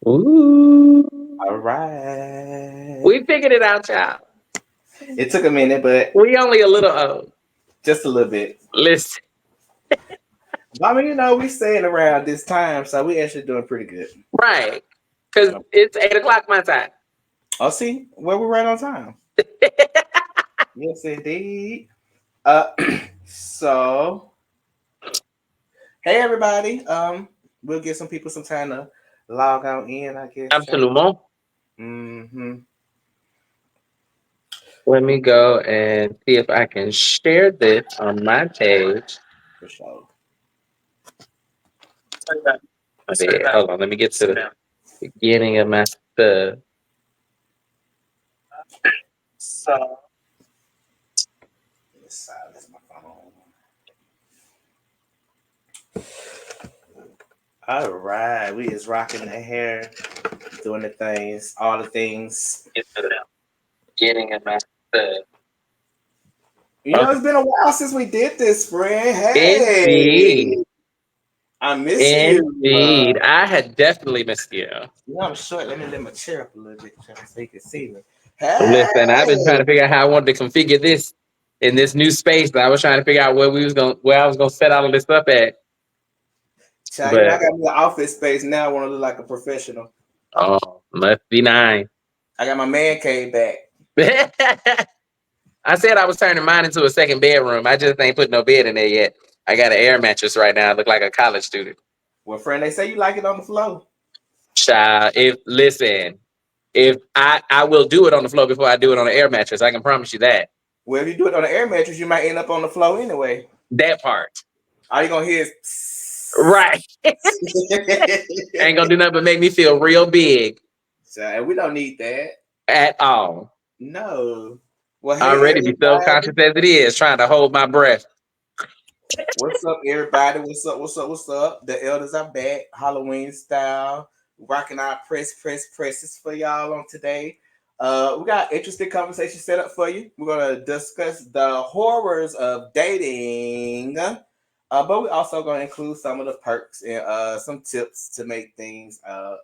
Ooh. All right. We figured it out, y'all. It took a minute, but We only a little old. just a little bit. Listen. But I mean, we staying around this time, so we actually doing pretty good. Right. Because it's 8 o'clock my time. Oh, see, well, we're right on time. Yes, indeed. Uh, so hey, everybody. We'll give some people some time to log on in, I guess. Absolument. Mm-hmm. Let me go and see if I can share this on my page. For sure. Okay, hold on. Let me get to the beginning of my stuff. Let's silence my phone. All right, we is rocking the hair, doing the things, all the things. Get to the beginning of my stuff. It's been a while since we did this, friend. Indeed. Hey, I missed you. Indeed. I had definitely missed you. I'm short. Let me lift my chair up a little bit so you can see me. Listen, I've been trying Hey, to figure out how I wanted to configure this in this new space. I was trying to figure out where I was gonna set all of this up at. child, I But got me an office space now. I want to look like a professional. oh, must be nine. I got my man cave back. I said I was turning mine into a second bedroom. I just ain't put no bed in there yet. I got an air mattress right now. I look like a college student. Well, friend, they say you like it on the floor. Child, if I will do it on the floor before I do it on an air mattress. I can promise you that. Well, if you do it on an air mattress, you might end up on the floor anyway. That part. All you gonna hear is Right. Ain't gonna do nothing but make me feel real big so, we don't need that. at all. No. Well, I hey already be everybody. self-conscious as it is, trying to hold my breath. What's up, everybody? What's up? What's up? What's up? The elders are back, Halloween style, rocking our presses for y'all on today. We got interesting conversation set up for you. We're gonna discuss the horrors of dating, but we're also gonna include some of the perks and some tips to make things a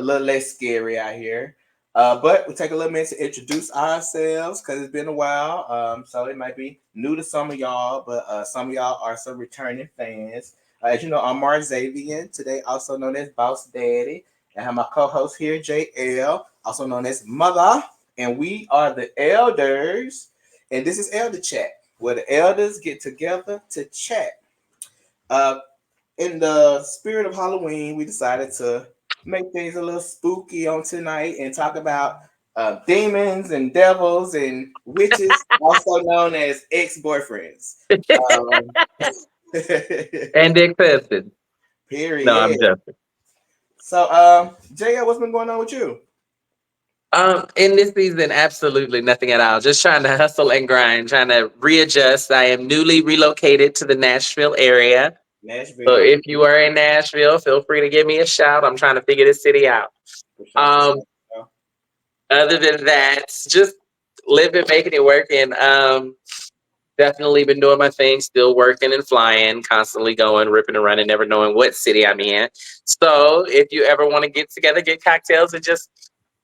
little less scary out here. But we take a little minute to introduce ourselves because it's been a while. So it might be new to some of y'all, but some of y'all are some returning fans. As you know, I'm Mar Xavier, today also known as Boss Daddy. I have my co-host here, JL, also known as Mother, and we are the elders. And this is Elder Chat, where the elders get together to chat. Uh, in the spirit of Halloween, we decided to make things a little spooky on tonight and talk about demons and devils and witches, also known as ex-boyfriends. Um, And accepted. No, I'm period. joking. So, JL, what's been going on with you? In this season, absolutely nothing at all. Just trying to hustle and grind, trying to readjust. I am newly relocated to the Nashville area. So Nashville. if you are in Nashville, feel free to give me a shout. I'm trying to figure this city out. For sure, for Um, sure. Other than that, just living, making it work, and definitely been doing my thing, still working and flying, constantly going, ripping and running, never knowing what city I'm in. So if you ever want to get together, get cocktails, and just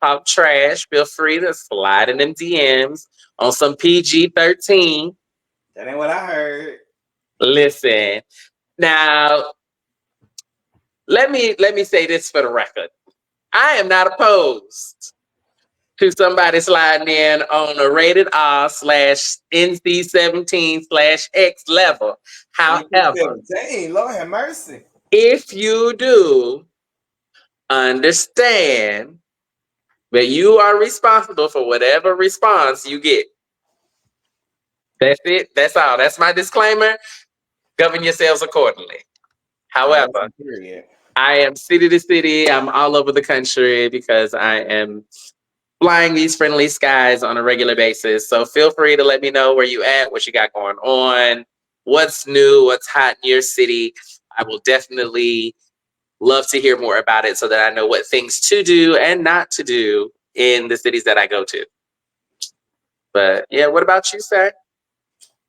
talk trash, feel free to slide in them DMs on some PG-13. That ain't what I heard. Listen, now let me say this for the record. I am not opposed to somebody sliding in on a rated R slash NC-17 slash X level. However, 17, Lord have mercy. if you do understand that you are responsible for whatever response you get. That's it. That's all. That's my disclaimer. Govern yourselves accordingly. Oh, that's However, a period. I am city to city. I'm all over the country because I am flying these friendly skies on a regular basis. So feel free to let me know where you at, what you got going on, what's new, what's hot in your city. I will definitely love to hear more about it so that I know what things to do and not to do in the cities that I go to. But yeah, what about you, sir?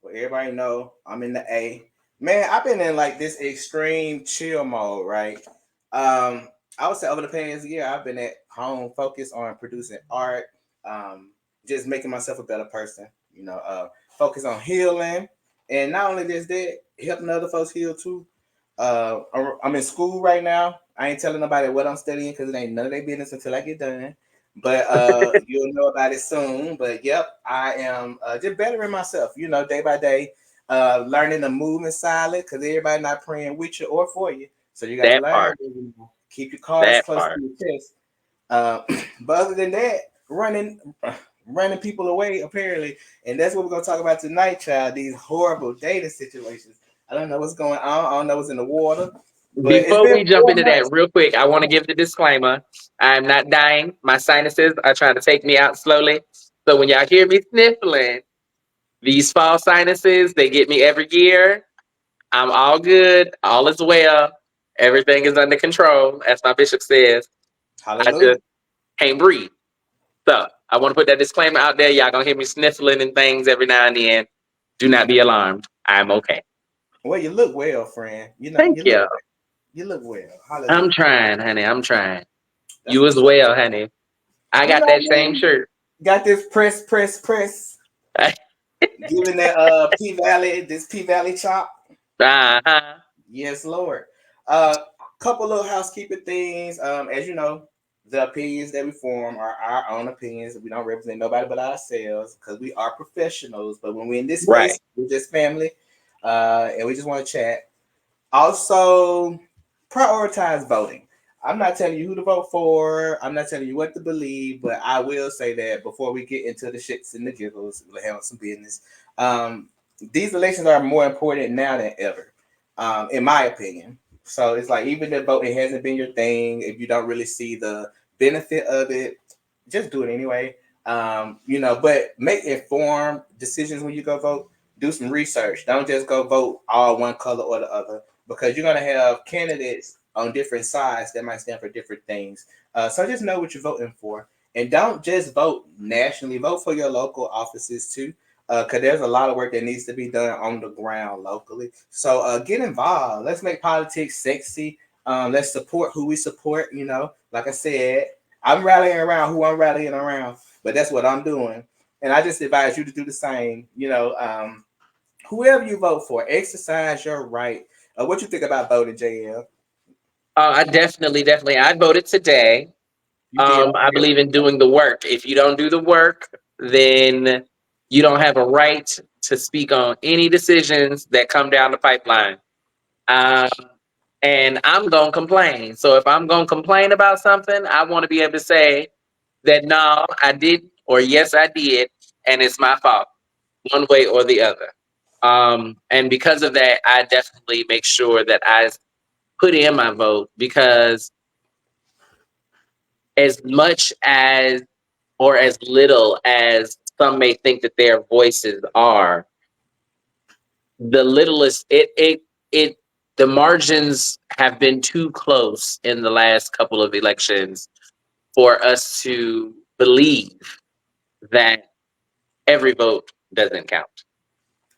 Well, everybody know I'm in the A. Man, I've been in like this extreme chill mode, right? Um, I would say over the past year, I've been at home focused on producing art, um, just making myself a better person. Focus on healing, and not only just that, helping other folks heal too. I'm in school right now. I ain't telling nobody what I'm studying because it ain't none of their business until I get done. But you'll know about it soon. But yep, I am just bettering myself. Day by day, learning to move in silence because everybody not praying with you or for you. So you got to That learn. part. Keep your cards That close to part. your chest. Uh, but other than that, running people away apparently, and that's what we're gonna talk about tonight, child. These horrible dating situations. I don't know what's going on. I don't know what's in the water, but it's Before been we jump 4 into that, months. real quick, I want to give the disclaimer. I'm not dying. My sinuses are trying to take me out slowly. So when y'all hear me sniffling, these fall sinuses, they get me every year. I'm all good. All is well. Everything is under control, as my bishop says. I Hallelujah. just can't breathe. So I want to put that disclaimer out there. Y'all gonna hear me sniffling and things every now and then. Do not be alarmed. I'm okay. Well, you look well, friend. Thank you. You look well. I'm Hallelujah. trying, honey. I'm trying. That's You as what's up. well, honey. I You got know that what I same mean? shirt. Got this press, giving that P Valley, this P Valley chop. Uh-huh. Yes, Lord. Couple little housekeeping things. As you know, the opinions that we form are our own opinions. We don't represent nobody but ourselves because we are professionals. But when we're in this Right. space, we're just family, and we just want to chat. Also, prioritize voting. I'm not telling you who to vote for. I'm not telling you what to believe, but I will say that before we get into the shits and the giggles, we'll handle some business. Um, these elections are more important now than ever, in my opinion. So it's like even if voting hasn't been your thing, if you don't really see the benefit of it, just do it anyway. But make informed decisions when you go vote. Do some research. Don't just go vote all one color or the other because you're gonna have candidates on different sides that might stand for different things. So just know what you're voting for, and don't just vote nationally. Vote for your local offices too, because there's a lot of work that needs to be done on the ground locally. So get involved. Let's make politics sexy. Let's support who we support. Like I said, I'm rallying around who I'm rallying around, but that's what I'm doing, and I just advise you to do the same. Whoever you vote for, exercise your right. What you think about voting, JL? I definitely. I voted today. You did. I believe in doing the work. If you don't do the work, then you don't have a right to speak on any decisions that come down the pipeline. Um, and I'm gonna complain. So if I'm gonna complain about something, I want to be able to say that no, I did, or yes, I did, and it's my fault, one way or the other. And because of that, I definitely make sure that I put in my vote because as much as or as little as some may think that their voices are, the littlest it the margins have been too close in the last couple of elections for us to believe that every vote doesn't count.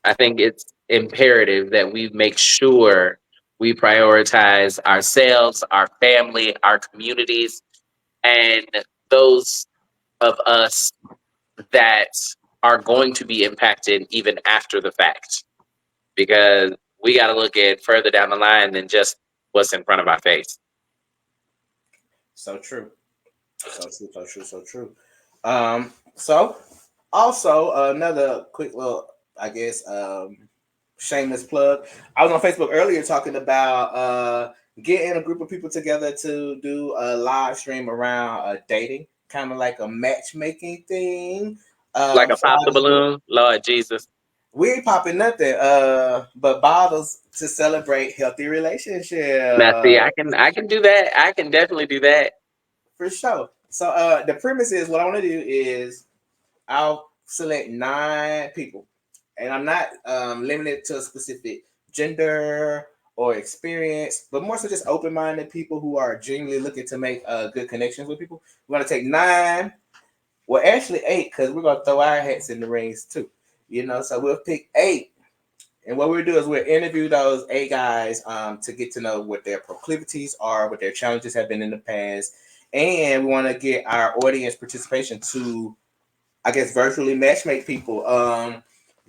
I think it's imperative that we make sure we prioritize ourselves, our family, our communities, and those of us that are going to be impacted even after the fact. Because we got to look at further down the line than just what's in front of our face. So true. So true. So true. So true. So also another quick little, I guess, shameless plug. I was on Facebook earlier talking about getting a group of people together to do a live stream around dating, kind of like a matchmaking thing. Like a So pop I the just balloon, Lord Jesus. we ain't popping nothing, but bottles to celebrate healthy Now, see, relationship I can do that. I can definitely do that. for sure. So the premise is what I want to do is I'll select 9 people, and I'm not limited to a specific gender or experience, but more so just open-minded people who are genuinely looking to make good connections with people. We're gonna take 9, well, actually 8, because we're gonna throw our hats in the rings too. So we'll pick 8, And what we'll do is we'll interview those 8 guys to get to know what their proclivities are, what their challenges have been in the past, and we want to get our audience participation to, I guess, virtually matchmake people,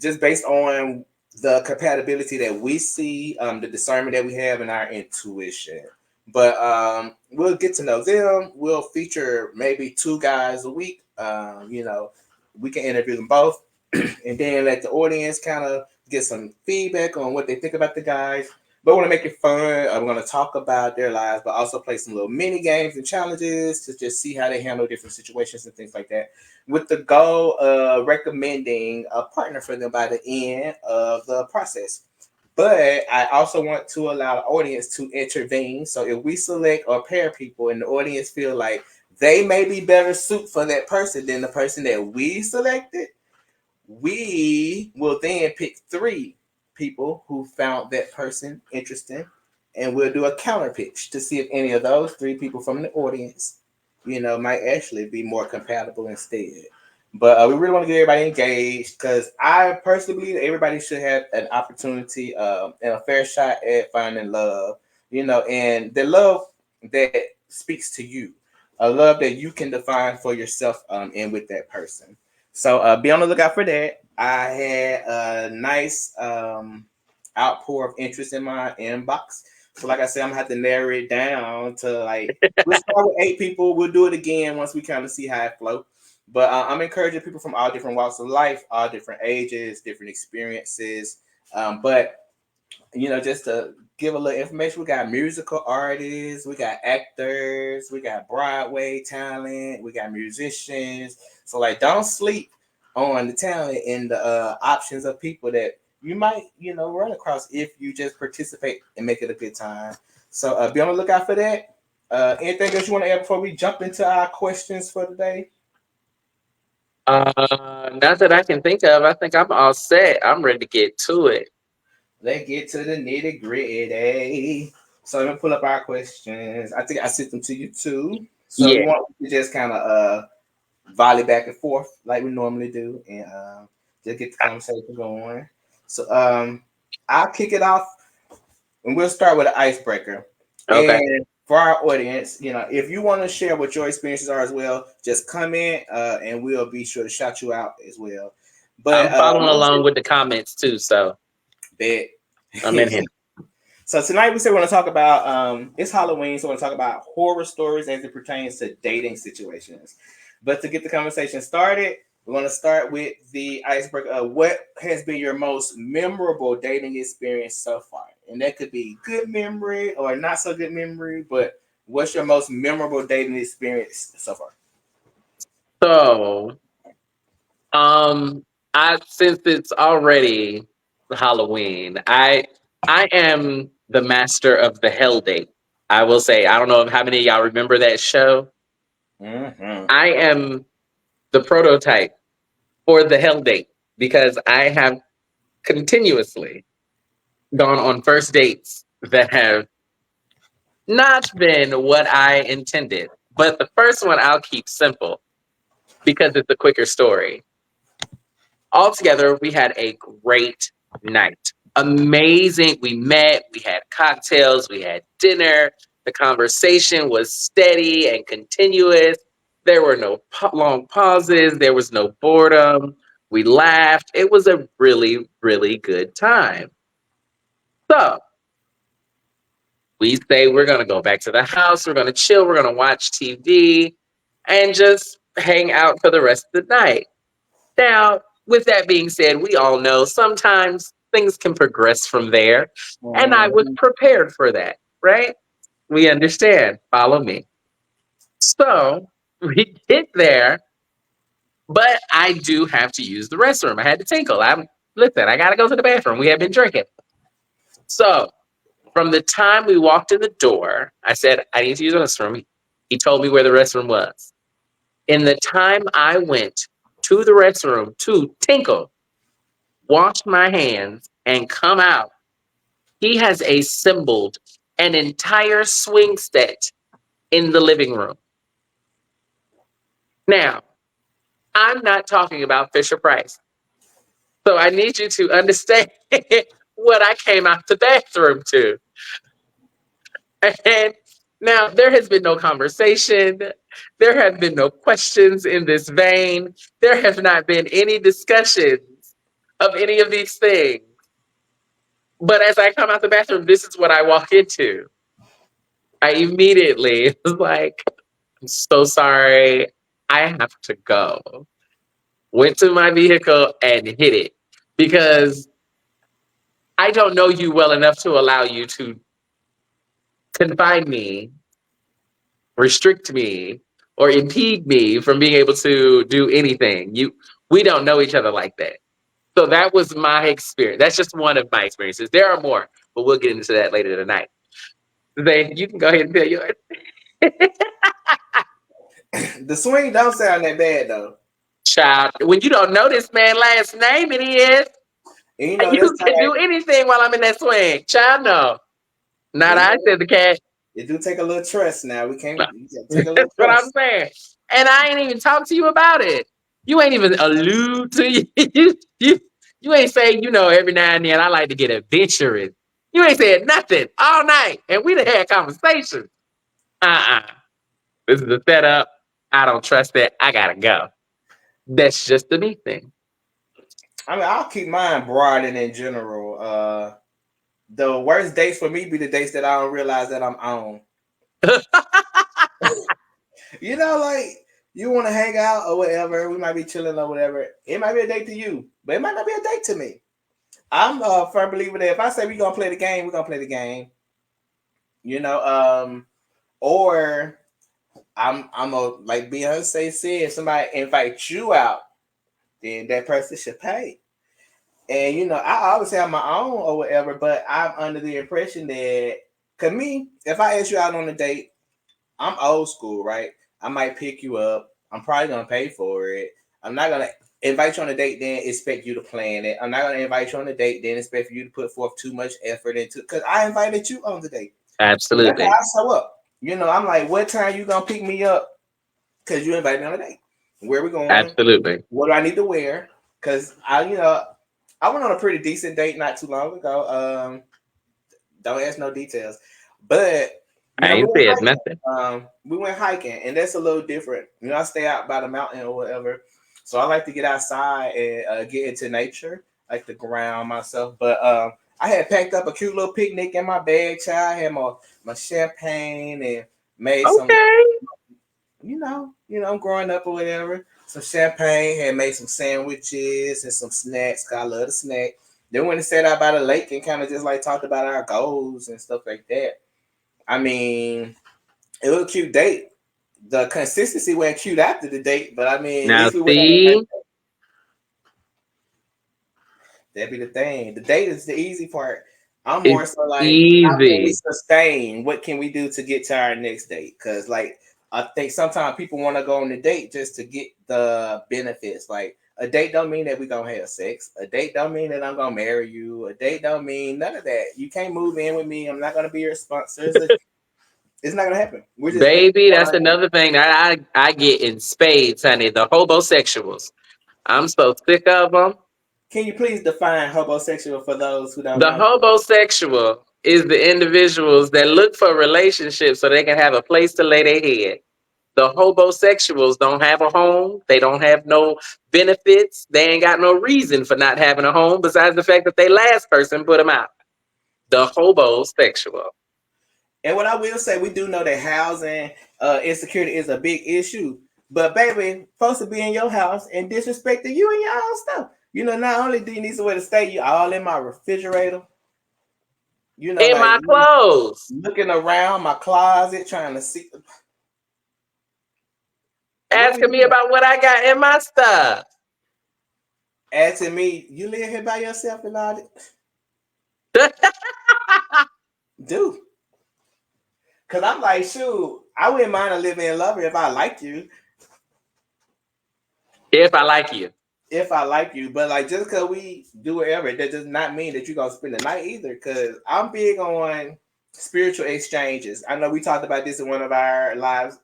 just based on the compatibility that we see, the discernment that we have, and our intuition. But we'll get to know them. We'll feature maybe 2 guys a week. We can interview them both, and then let the audience kind of get some feedback on what they think about the guys. But we want to make it fun. We're going to talk about their lives, but also play some little mini games and challenges to just see how they handle different situations and things like that, with the goal of recommending a partner for them by the end of the process. But I also want to allow the audience to intervene. So if we select or pair people and the audience feel like they may be better suited for that person than the person that we selected, we will then pick 3 people who found that person interesting, and we'll do a counter pitch to see if any of those 3 people from the audience, might actually be more compatible instead. But we really want to get everybody engaged, because I personally believe that everybody should have an opportunity and a fair shot at finding love, and the love that speaks to you, a love that you can define for yourself and with that person. So be on the lookout for that. I had a nice outpour of interest in my inbox. So, like I said, I'm gonna have to narrow it down to we'll start with 8 people. We'll do it again once we kind of see how it flows. But I'm encouraging people from all different walks of life, all different ages, different experiences. But just to give a little information, we got musical artists, we got actors, we got Broadway talent, we got musicians. So don't sleep on the talent and the options of people that you might, run across if you just participate and make it a good time. So be on the lookout for that. Anything else you want to add before we jump into our questions for today? Not that I can think of. I think I'm all set. I'm ready to get to it. Let's get to the nitty gritty. So let me pull up our questions. I think I sent them to you too. So Yeah. you want to just kind of volley back and forth like we normally do, and just get the conversation going. So I'll kick it off, and we'll start with an icebreaker. Okay. And for our audience, if you want to share what your experiences are as well, just comment, and we'll be sure to shout you out as well. But I'm following along with the comments too, so bet. I'm in here. So tonight we said we're going to talk about it's Halloween, so we're going to talk about horror stories as it pertains to dating situations. But to get the conversation started, we're going to start with the icebreaker. What has been your most memorable dating experience so far? And that could be good memory or not so good memory, but what's your most memorable dating experience so far? So, I since it's already Halloween, I am the master of the hell date. I will say, I don't know how many of y'all remember that show. Mm-hmm. I am the prototype for the hell date because I have continuously gone on first dates that have not been what I intended. But the first one I'll keep simple because it's a quicker story. Altogether, we had a great night. Amazing. We met, we had cocktails, we had dinner. The conversation was steady and continuous. There were no long pauses, there was no boredom. We laughed. It was a really, really good time. So we say we're going to go back to the house, we're going to chill, we're going to watch TV, and just hang out for the rest of the night. Now, with that being said, we all know sometimes things can progress from there. And I was prepared for that, right? We understand. Follow me. So we get there, but I do have to use the restroom. I had to tinkle. Listen, I got to go to the bathroom. We have been drinking. So from the time we walked in the door, I said, I need to use the restroom. He told me where the restroom was. In the time I went to the restroom to tinkle, wash my hands, and come out, he has assembled an entire swing set in the living room. Now, I'm not talking about Fisher Price. So I need you to understand what I came out the bathroom to. And now there has been no conversation. There have been no questions in this vein. There have not been any discussions of any of these things. But as I come out the bathroom, this is what I walk into. I immediately was like, I'm so sorry. I have to go. Went to my vehicle and hit it because I don't know you well enough to allow you to confine me, restrict me, or impede me from being able to do anything. We don't know each other like that. So that was my experience. That's just one of my experiences. There are more, but we'll get into that later tonight. Zay, you can go ahead and tell yours. The swing don't sound that bad though. Child, when you don't know this man's last name, it is. And And you can do anything while I'm in that swing. Child, no. Not I, said the cat. it do take a little trust now. We can't take a little That's what I'm trust. saying. And I ain't even talk to you about it. You ain't even allude to you ain't say, every now and then I like to get adventurous. You ain't said nothing all night. And we done had conversations. This is a setup. I don't trust that. I gotta go. That's just the me thing. I mean, I'll keep mine broad and in general. The worst dates for me be the dates that I don't realize that I'm on. Like you want to hang out or whatever. We might be chilling or whatever. It might be a date to you, but it might not be a date to me. I'm a firm believer that if I say we're gonna play the game, we're gonna play the game. Or I'm a like Beyonce said, if somebody invites you out, then that person should pay. And I always have my own or whatever, but I'm under the impression that, cause me, if I ask you out on a date, I'm old school, right? I might pick you up. I'm probably gonna pay for it. I'm not gonna invite you on a date, then expect you to plan it. I'm not gonna invite you on a date, then expect for you to put forth too much effort into, cause I invited you on the date. Absolutely. That's how I show up. I'm like, what time you gonna pick me up? Cause you invited me on a date. Where we going? Absolutely. What do I need to wear? Cause I went on a pretty decent date not too long ago. Don't ask no details, but I ain't said nothing. We went hiking, and that's a little different. I stay out by the mountain or whatever, so I like to get outside and get into nature, like to ground myself. But I had packed up a cute little picnic in my bag, child. I had my champagne and made some. Growing up or whatever. Some champagne, had made some sandwiches and some snacks. I love the snack. Then when we sat out by the lake and kind of just like talked about our goals and stuff like that. I mean, it was a cute date. The consistency went cute after the date, but I mean, now at least we see, that'd be the thing. The date is the easy part. I'm more so like, easy. how can we sustain? What can we do to get to our next date? Because I think sometimes people want to go on a date just to get the benefits. Like a date don't mean that we're gonna have sex. A date don't mean that I'm gonna marry you. A date don't mean none of that. You can't move in with me. I'm not gonna be your sponsor. It's not gonna happen. Baby, that's another thing that I get in spades, honey. The hobosexuals. I'm so sick of them. Can you please define homosexual for those who don't know? The hobosexual is the individuals that look for relationships so they can have a place to lay their head. The hobosexuals don't have a home. They don't have no benefits. They ain't got no reason for not having a home besides the fact that they last person put them out. The hobosexual. And what I will say, we do know that housing insecurity is a big issue. But baby, supposed to be in your house and disrespecting you and your own stuff. Not only do you need somewhere to stay, you all in my refrigerator. In my clothes. Looking around my closet, trying to see. Asking me about what I got in my stuff. Asking me, you live here by yourself and all that? Dude. Because I'm like, shoot, I wouldn't mind living in Lover if I like you. If I like you. If I like you. But like, just because we do whatever, that does not mean that you're going to spend the night either. Because I'm big on spiritual exchanges. I know we talked about this in one of our lives.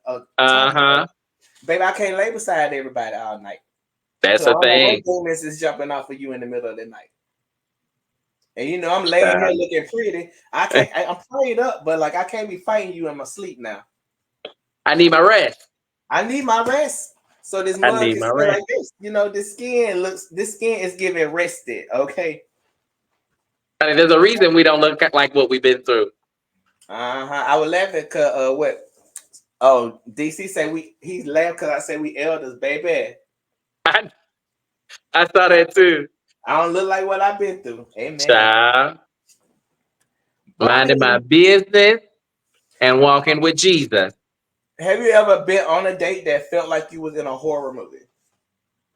Baby, I can't lay beside everybody all night. That's a thing. Demons is jumping off of you in the middle of the night. And you know, I'm laying here looking pretty. I'm prayed up, but like I can't be fighting you in my sleep now. I need my rest. I need my rest. So this I mug need can my smell rest. like this. You know, this skin is giving rested. Okay. I mean, there's a reason we don't look like what we've been through. I was laughing because what? Oh, DC say he's laughing because I say we elders, baby. I saw that too. I don't look like what I've been through. Amen. Child. Minding my Bumpy, business and walking with Jesus. have you ever been on a date that felt like you was in a horror movie?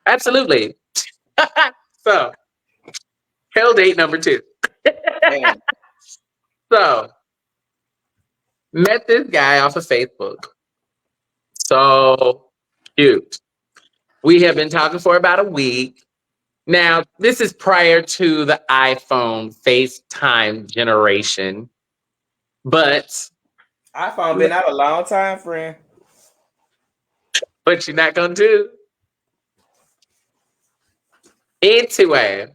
Absolutely. So, hell date number 2. So, met this guy off of Facebook. So cute. We have been talking for about a week. Now, this is prior to the iPhone FaceTime generation, but iPhone been out a long time, friend. What you're not gonna do? Anyway,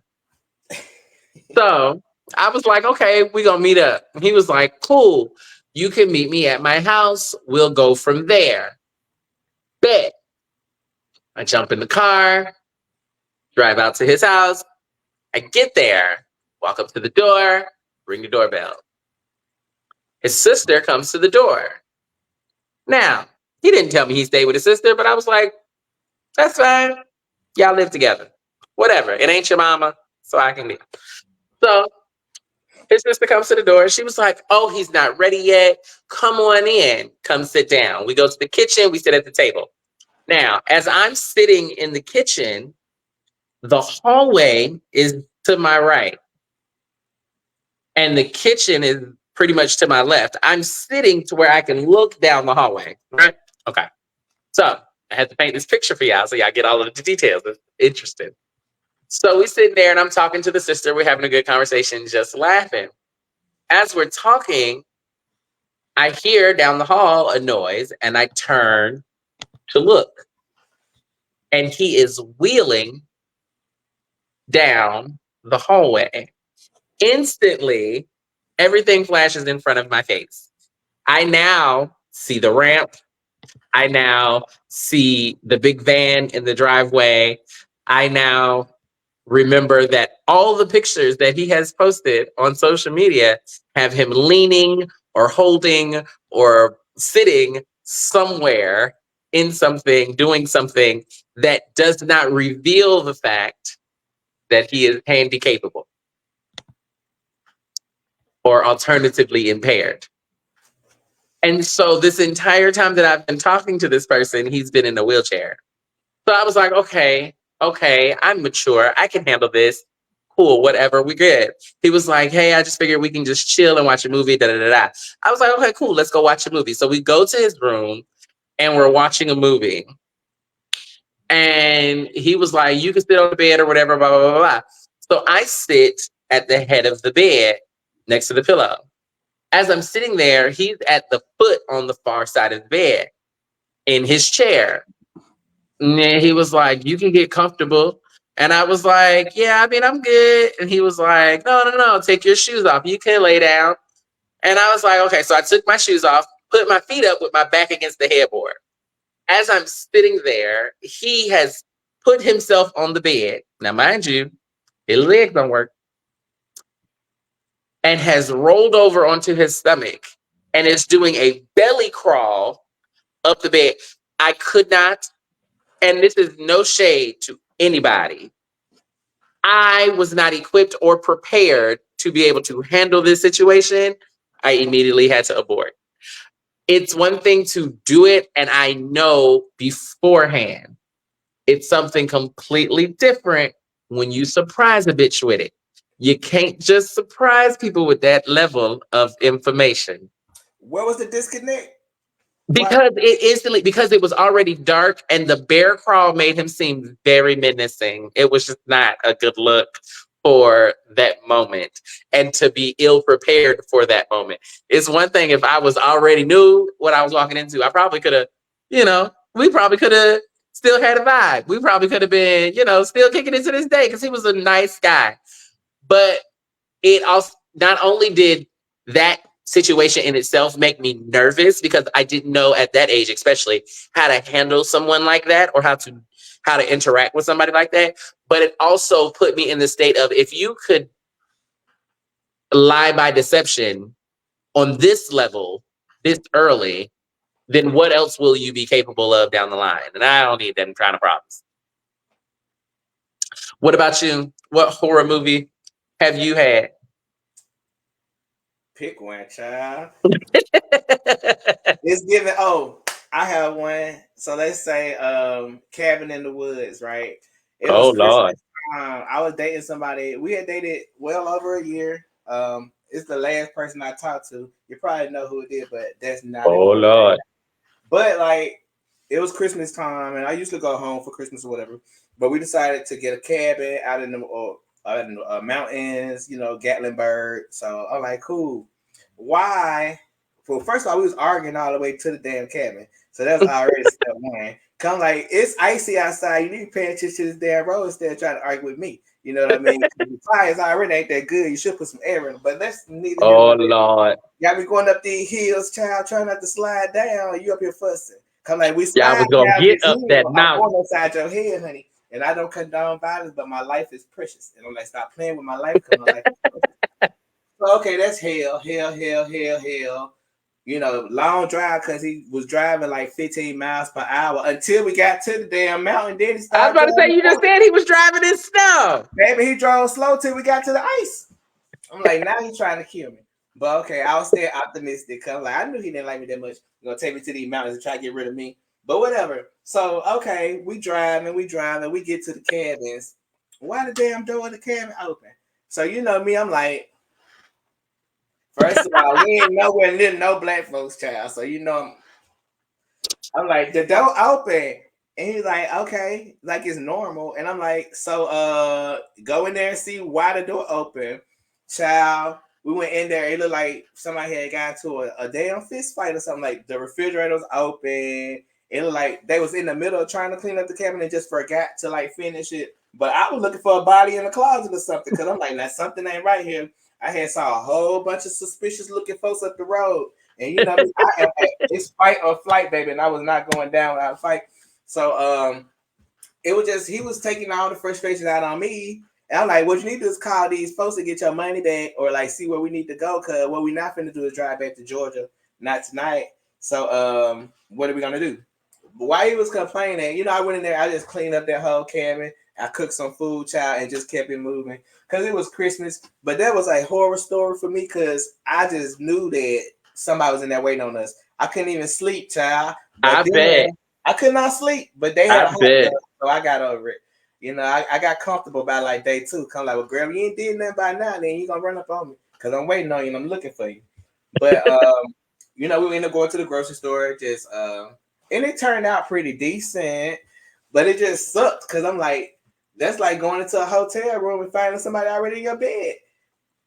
so I was like, okay, we're gonna meet up. He was like, cool. You can meet me at my house. We'll go from there. Bet. I jump in the car, drive out to his house. I get there, walk up to the door, ring the doorbell. His sister comes to the door. Now, he didn't tell me he stayed with his sister, but I was like, that's fine. Y'all live together. Whatever. It ain't your mama, so I can leave. So his sister comes to the door. She was like, oh, he's not ready yet. Come on in. Come sit down. We go to the kitchen. We sit at the table. Now, as I'm sitting in the kitchen, the hallway is to my right. And the kitchen is pretty much to my left. I'm sitting to where I can look down the hallway, right? Okay. So I had to paint this picture for y'all so y'all get all of the details. It's interesting. So we sitting there and I'm talking to the sister. We're having a good conversation, just laughing. As we're talking, I hear down the hall a noise and I turn to look. And he is wheeling down the hallway. Instantly, everything flashes in front of my face. I now see the ramp. I now see the big van in the driveway. I now remember that all the pictures that he has posted on social media have him leaning or holding or sitting somewhere in something, doing something that does not reveal the fact that he is handy capable or alternatively impaired. And so this entire time that I've been talking to this person, he's been in a wheelchair. So I was like, okay, I'm mature. I can handle this. Cool, whatever, we good. He was like, hey, I just figured we can just chill and watch a movie, da-da-da-da. I was like, okay, cool, let's go watch a movie. So we go to his room and we're watching a movie. And he was like, you can sit on the bed or whatever, blah, blah, blah, blah. So I sit at the head of the bed next to the pillow. As I'm sitting there, he's at the foot on the far side of the bed in his chair. And he was like, you can get comfortable. And I was like, yeah, I mean, I'm good. And he was like, no, take your shoes off. You can lay down. And I was like, okay. So I took my shoes off, put my feet up with my back against the headboard. As I'm sitting there, he has put himself on the bed. Now, mind you, his legs don't work. And has rolled over onto his stomach and is doing a belly crawl up the bed. I could not, and this is no shade to anybody, I was not equipped or prepared to be able to handle this situation. I immediately had to abort. It's one thing to do it, and I know beforehand. It's something completely different when you surprise a bitch with it. You can't just surprise people with that level of information. Where was the disconnect? Because it was already dark and the bear crawl made him seem very menacing. It was just not a good look for that moment and to be ill prepared for that moment. It's one thing if I was already knew what I was walking into. I probably could have, we probably could have still had a vibe. We probably could have been, still kicking it to this day because he was a nice guy. But it also not only did that situation in itself make me nervous because I didn't know at that age, especially, how to handle someone like that or how to interact with somebody like that. But it also put me in the state of, if you could lie by deception on this level this early, then what else will you be capable of down the line? And I don't need them kind of problems. What about you? What horror movie have you had? Pick one, child. It's given. Oh, I have one. So let's say Cabin in the Woods, right? It was Oh Lord. Christmas time. I was dating somebody. We had dated well over a year. It's the last person I talked to. You probably know who it is, but that's not Oh important. Lord. But like, it was Christmas time, and I used to go home for Christmas or whatever. But we decided to get a cabin out in the mountains, Gatlinburg. So I'm like, cool. Why? Well, first of all, we was arguing all the way to the damn cabin, so that was already step one. Come like, it's icy outside. You need to pay attention to this damn road instead of trying to argue with me. You know what I mean? The tires already ain't that good. You should put some air in them. But that's neither here Oh nor there. Lord. Got me going up these hills, child, trying not to slide down. You up here fussing. Come like, we Y'all slide was gonna down get this up hill. that I'm mountain. going inside your head, honey. And I don't condone violence, but my life is precious. And I'm like, stop playing with my life because my life is precious. So, okay, that's hell. Long drive because he was driving like 15 miles per hour until we got to the damn mountain. Then he I was started about to say, driving you just slow. said he was driving in snow. Maybe he drove slow till we got to the ice. I'm like, now he's trying to kill me. But okay, I was still optimistic. Cause like, I knew he didn't like me that much. He's gonna take me to these mountains and try to get rid of me. But whatever. So okay, we driving, we get to the cabins. Why the damn door of the cabin open? So you know me, I'm like, first of all, we ain't nowhere near no black folks, child. So I'm like, the door open. And he's like, okay, like it's normal. And I'm like, so go in there and see why the door open. Child, we went in there. It looked like somebody had got to a damn fist fight or something. Like the refrigerator was open. It looked like they was in the middle of trying to clean up the cabin and just forgot to like finish it. But I was looking for a body in the closet or something because I'm like, now something ain't right here. I had saw a whole bunch of suspicious looking folks up the road. And you know, I am it's fight or flight, baby, and I was not going down without a fight. So it was just he was taking all the frustration out on me. And I'm like, what you need to do is call these folks to get your money back or like see where we need to go. Cause what we not finna do is drive back to Georgia, not tonight. So what are we gonna do? But while he was complaining, I went in there, I just cleaned up that whole cabin. I cooked some food, child, and just kept it moving. Cause it was Christmas. But that was a horror story for me because I just knew that somebody was in there waiting on us. I couldn't even sleep, child. But I then bet. I could not sleep, but they had I a hot bet. tub, so I got over it. I got comfortable by like day two. Come like, well, girl, you ain't did nothing by now, then you gonna run up on me because I'm waiting on you and I'm looking for you. But we ended up going to the grocery store, and it turned out pretty decent, but it just sucked because I'm like, that's like going into a hotel room and finding somebody already in your bed.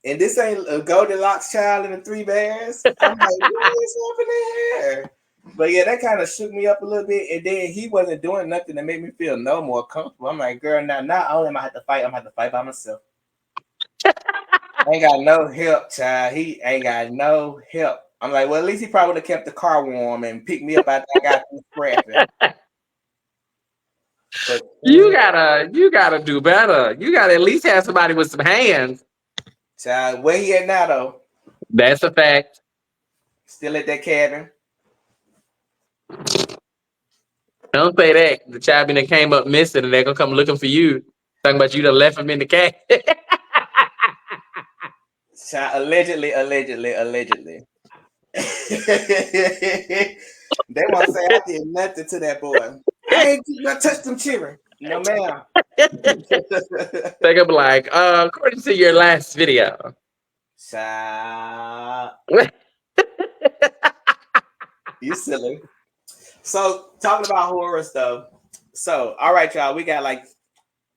And this ain't a Goldilocks child and the three bears. I'm like, what is happening here? But yeah, that kind of shook me up a little bit. And then he wasn't doing nothing to make me feel no more comfortable. I'm like, girl, now not only am I have to fight, I'm gonna have to fight by myself. Ain't got no help, child. He ain't got no help. I'm like, well, at least he probably would have kept the car warm and picked me up after I got through scrapping. But You gotta do better. You gotta at least have somebody with some hands. child, where he at now though? That's a fact. Still at that cabin. Don't say that. The child that came up missing and they're gonna come looking for you. Talking about you done left him in the cat. Child, allegedly. They want to say I did nothing to that boy. I ain't not touched them children. No, ma'am. They're gonna be like, according to your last video. Child, you silly. So talking about horror stuff. So all right, y'all, we got like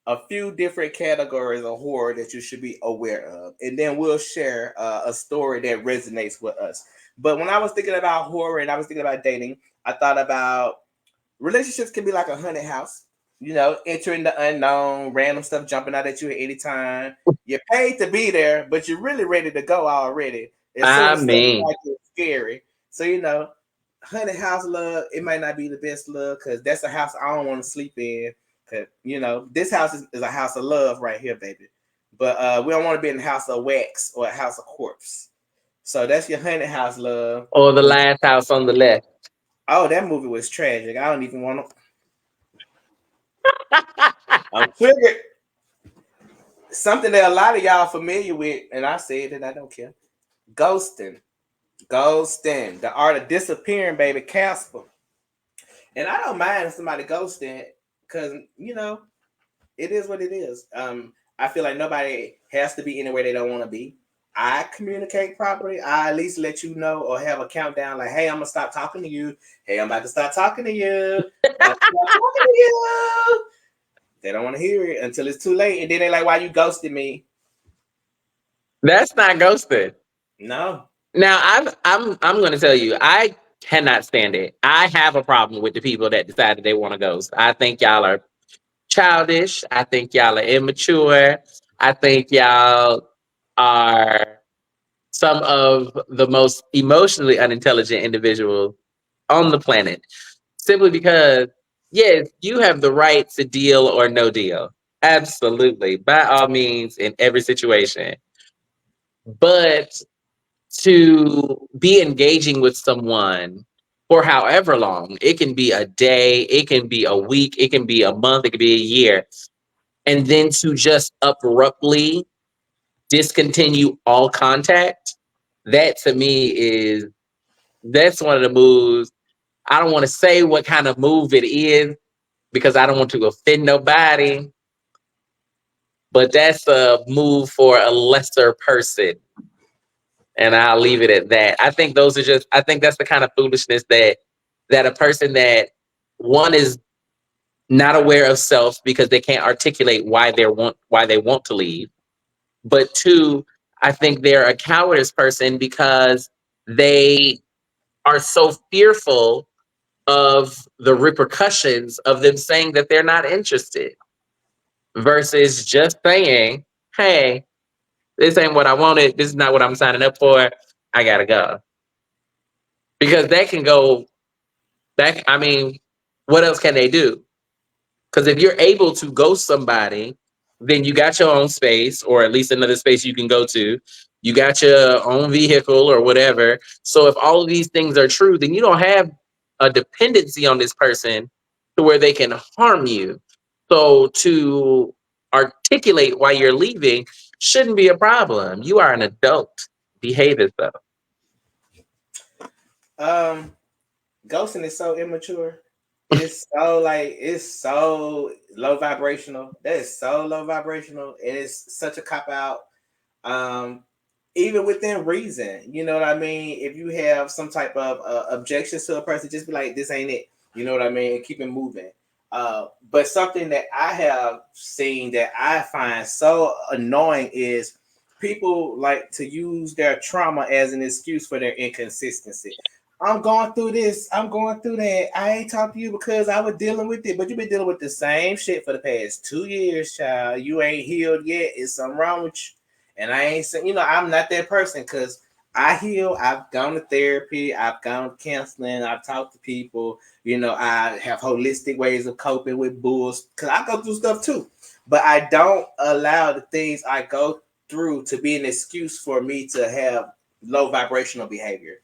a few different categories of horror that you should be aware of, and then we'll share a story that resonates with us. But when I was thinking about horror and I was thinking about dating, I thought about relationships can be like a haunted house. Entering the unknown, random stuff jumping out at you at any time. You paid to be there, but you're really ready to go already. As soon I as stuff mean, like it's scary. So haunted house love, it might not be the best love because that's a house I don't want to sleep in. Cause this house is a house of love right here, baby. But we don't want to be in a house of wax or a house of corpse. So that's your haunted house love. or the last house on the left. Oh, that movie was tragic. I don't even want to. I'm triggered. Something that a lot of y'all familiar with, and I said that I don't care. Ghosting. Ghosting. The art of disappearing, baby. Casper. And I don't mind somebody ghosting because, it is what it is. I feel like nobody has to be anywhere they don't want to be. I communicate properly. I at least let you know or have a countdown like, hey, I'm going to stop talking to you. Hey, I'm about to start talking to you. They don't want to hear it until it's too late. And then they're like, why you ghosted me? That's not ghosting. No. Now I'm going to tell you, I cannot stand it. I have a problem with the people that decided they want to ghost. I think y'all are childish. I think y'all are immature. I think y'all are some of the most emotionally unintelligent individuals on the planet. Simply because, yes, you have the right to deal or no deal. Absolutely. By all means, in every situation. But to be engaging with someone for however long, it can be a day, it can be a week, it can be a month, it can be a year. And then to just abruptly discontinue all contact, that to me that's one of the moves. I don't want to say what kind of move it is because I don't want to offend nobody, but that's a move for a lesser person. And I'll leave it at that. I think that's the kind of foolishness that a person that one is not aware of self because they can't articulate why they want to leave. But two, I think they're a cowardice person because they are so fearful of the repercussions of them saying that they're not interested versus just saying, hey, this ain't what I wanted. This is not what I'm signing up for. I gotta go. Because that can go back. I mean, what else can they do? Because if you're able to ghost somebody, then you got your own space, or at least another space you can go to. You got your own vehicle or whatever. So if all of these things are true, then you don't have a dependency on this person to where they can harm you. So to articulate why you're leaving shouldn't be a problem. You are an adult. Behave yourself. Ghosting is so immature. It's so low vibrational. That is so low vibrational. It is such a cop out. Even within reason, you know what I mean? If you have some type of objections to a person, just be like, this ain't it. You know what I mean? And keep it moving. But something that I have seen that I find so annoying is people like to use their trauma as an excuse for their inconsistency. I'm going through this. I'm going through that. I ain't talked to you because I was dealing with it, but you've been dealing with the same shit for the past 2 years, child. You ain't healed yet. It's something wrong with you. And I ain't saying, I'm not that person because I heal. I've gone to therapy. I've gone to counseling. I've talked to people. I have holistic ways of coping with bulls because I go through stuff too. But I don't allow the things I go through to be an excuse for me to have low vibrational behavior.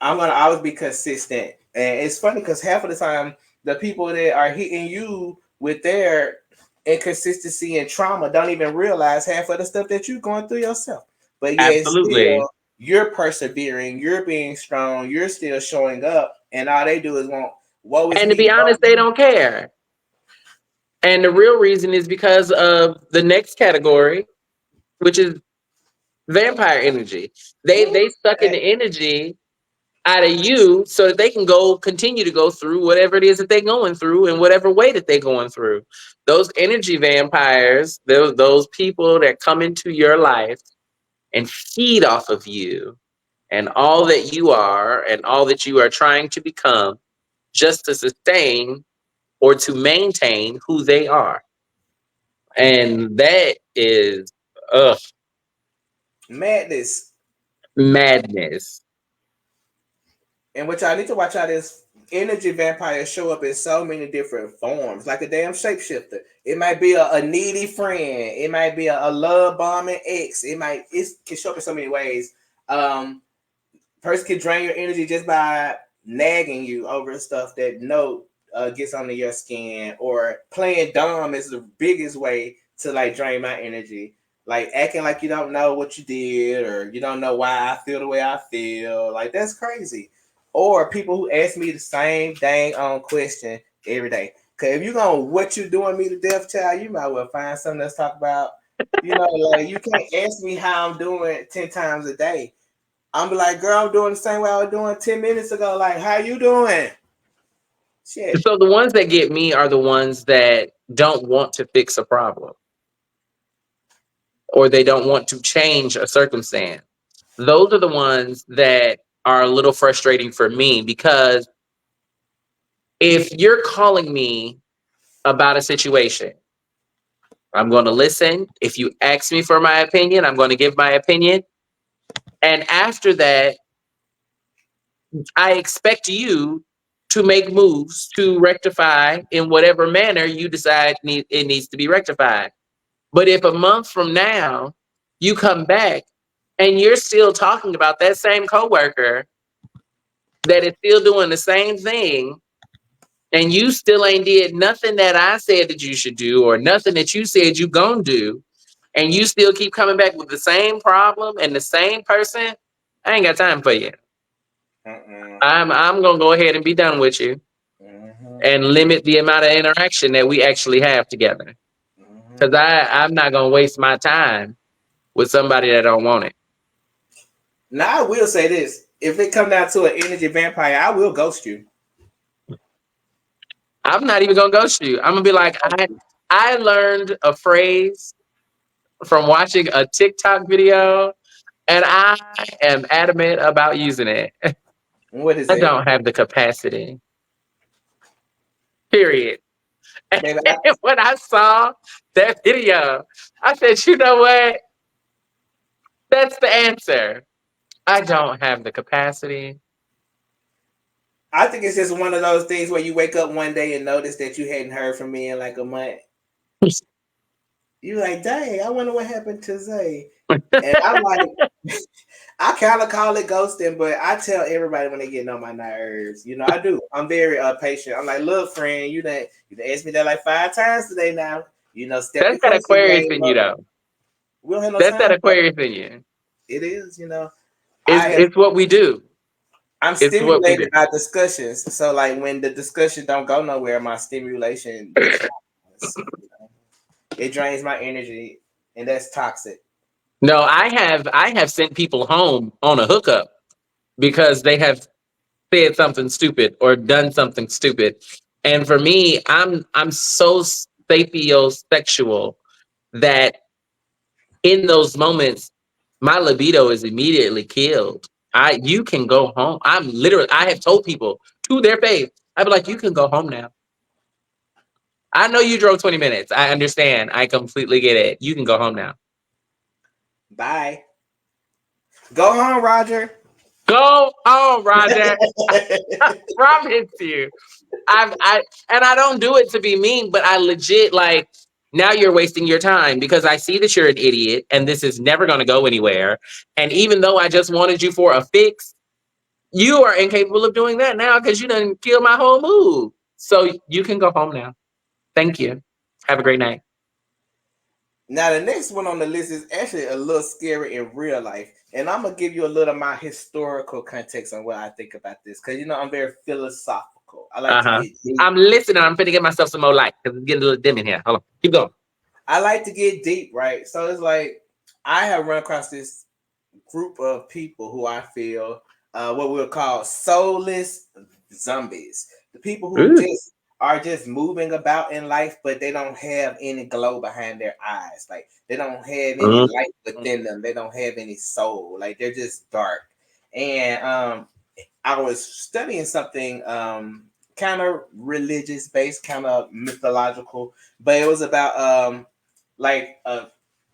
I'm gonna always be consistent, and it's funny because half of the time the people that are hitting you with their inconsistency and trauma don't even realize half of the stuff that you're going through yourself. But yet Absolutely. still, you're persevering, you're being strong, you're still showing up, and all they do is want woe is And to me. be honest, they don't care. And the real reason is because of the next category, which is vampire energy. They suck in the energy out of you so that they can continue to go through whatever it is that they're going through in whatever way that they're going through. Those energy vampires, those people that come into your life and feed off of you and all that you are and all that you are trying to become just to sustain or to maintain who they are. And that is Ugh, Madness. madness. And what y'all need to watch out is energy vampires show up in so many different forms, like a damn shapeshifter. It might be a needy friend. It might be a love bombing ex. It can show up in so many ways. Person can drain your energy just by nagging you over stuff that gets under your skin, or playing dumb is the biggest way to like drain my energy. Like acting like you don't know what you did, or you don't know why I feel the way I feel. Like that's crazy. Or people who ask me the same dang on question every day. Cause if you're gonna what you doing me to death, child, you might well find something let's talk about. Like you can't ask me how I'm doing 10 times a day. I'm be like, girl, I'm doing the same way I was doing 10 minutes ago. Like, how you doing? Shit. So the ones that get me are the ones that don't want to fix a problem, or they don't want to change a circumstance. Those are the ones that are a little frustrating for me, because if you're calling me about a situation, I'm going to listen. If you ask me for my opinion, I'm going to give my opinion. And after that, I expect you to make moves to rectify in whatever manner you decide it needs to be rectified. But if a month from now you come back and you're still talking about that same coworker that is still doing the same thing, and you still ain't did nothing that I said that you should do, or nothing that you said you gonna do, and you still keep coming back with the same problem and the same person, I ain't got time for you. I'm gonna go ahead and be done with you, and limit the amount of interaction that we actually have together. Because I'm not gonna waste my time with somebody that don't want it. Now I will say this: if it come down to an energy vampire, I will ghost you. I'm not even gonna ghost you. I'm gonna be like, I learned a phrase from watching a TikTok video, and I am adamant about using it. What is I it? don't have the capacity. Period. Baby, And when I saw that video, I said, you know what? That's the answer. I don't have the capacity. I think it's just one of those things where you wake up one day and notice that you hadn't heard from me in like a month. You're like, dang, I wonder what happened to Zay. And I'm like, I kind of call it ghosting, but I tell everybody when they get on my nerves. I do. I'm very patient. I'm like, look, friend, you done asked me that like 5 times today now. Step That's that Aquarius in you, though. We don't have no That's time. That Aquarius in you. It is, It's what we do. I'm stimulated by discussions. So like when the discussion don't go nowhere, my stimulation it drains my energy, and that's toxic. No, I have sent people home on a hookup because they have said something stupid or done something stupid. And for me, I'm so sapiosexual that in those moments, my libido is immediately killed. You can go home. I have told people to their face, I'd be like, you can go home now. I know you drove 20 minutes. I understand. I completely get it. You can go home now. Bye. Go home, Roger. Go home, Roger. I promise you. I don't do it to be mean, but I legit like, now you're wasting your time because I see that you're an idiot and this is never going to go anywhere. And even though I just wanted you for a fix, you are incapable of doing that now because you done killed my whole mood. So you can go home now. Thank you. Have a great night. Now, the next one on the list is actually a little scary in real life. And I'm going to give you a little of my historical context on what I think about this. Because, I'm very philosophical. I like to get deep. I'm listening. I'm finna get myself some more light because it's getting a little dim in here. Hold on. Keep going. I like to get deep, right? So it's like I have run across this group of people who I feel what we'll call soulless zombies. The people who are just moving about in life, but they don't have any glow behind their eyes. Like they don't have any light within them. They don't have any soul. Like they're just dark. And I was studying something kind of religious based, kind of mythological, but it was about like a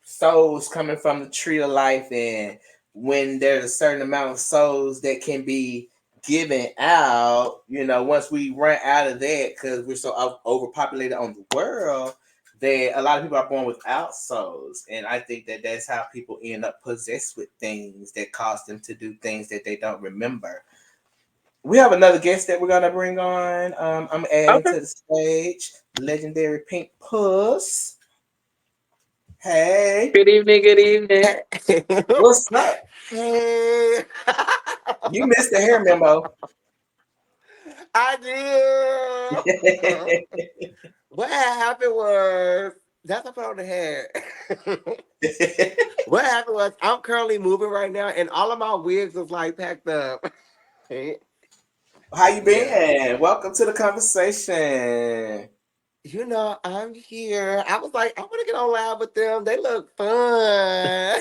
souls coming from the tree of life, and when there's a certain amount of souls that can be given out, once we run out of that because we're so overpopulated on the world, that a lot of people are born without souls, and I think that that's how people end up possessed with things that cause them to do things that they don't remember. We have another guest that we're gonna bring on. I'm adding Okay. to the stage, legendary Pink Puss. Hey, Good evening. Good evening. what's up? Hey, You missed the hair memo. I did. What happened was that's what I put on the hair. What happened was I'm currently moving right now, and all of my wigs is like packed up. How you Yeah, been? Welcome to the conversation. I'm here. I was like, I want to get on live with them. They look fun.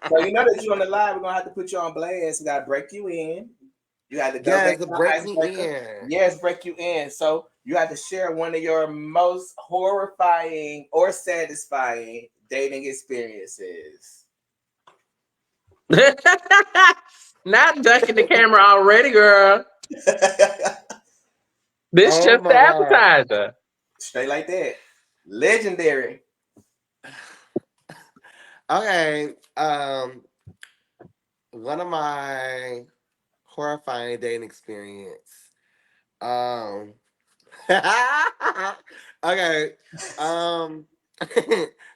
So you know that you're on the live, we're gonna have to put you on blast. We gotta break you in. You had to go back Yes, to the break me icebreaker. in. Yes, break you in. So you had to share one of your most horrifying or satisfying dating experiences. Not ducking the camera already, girl. This Oh just the my god. appetizer. Straight like that. Legendary. Okay. One of my horrifying dating experience. Um okay. Um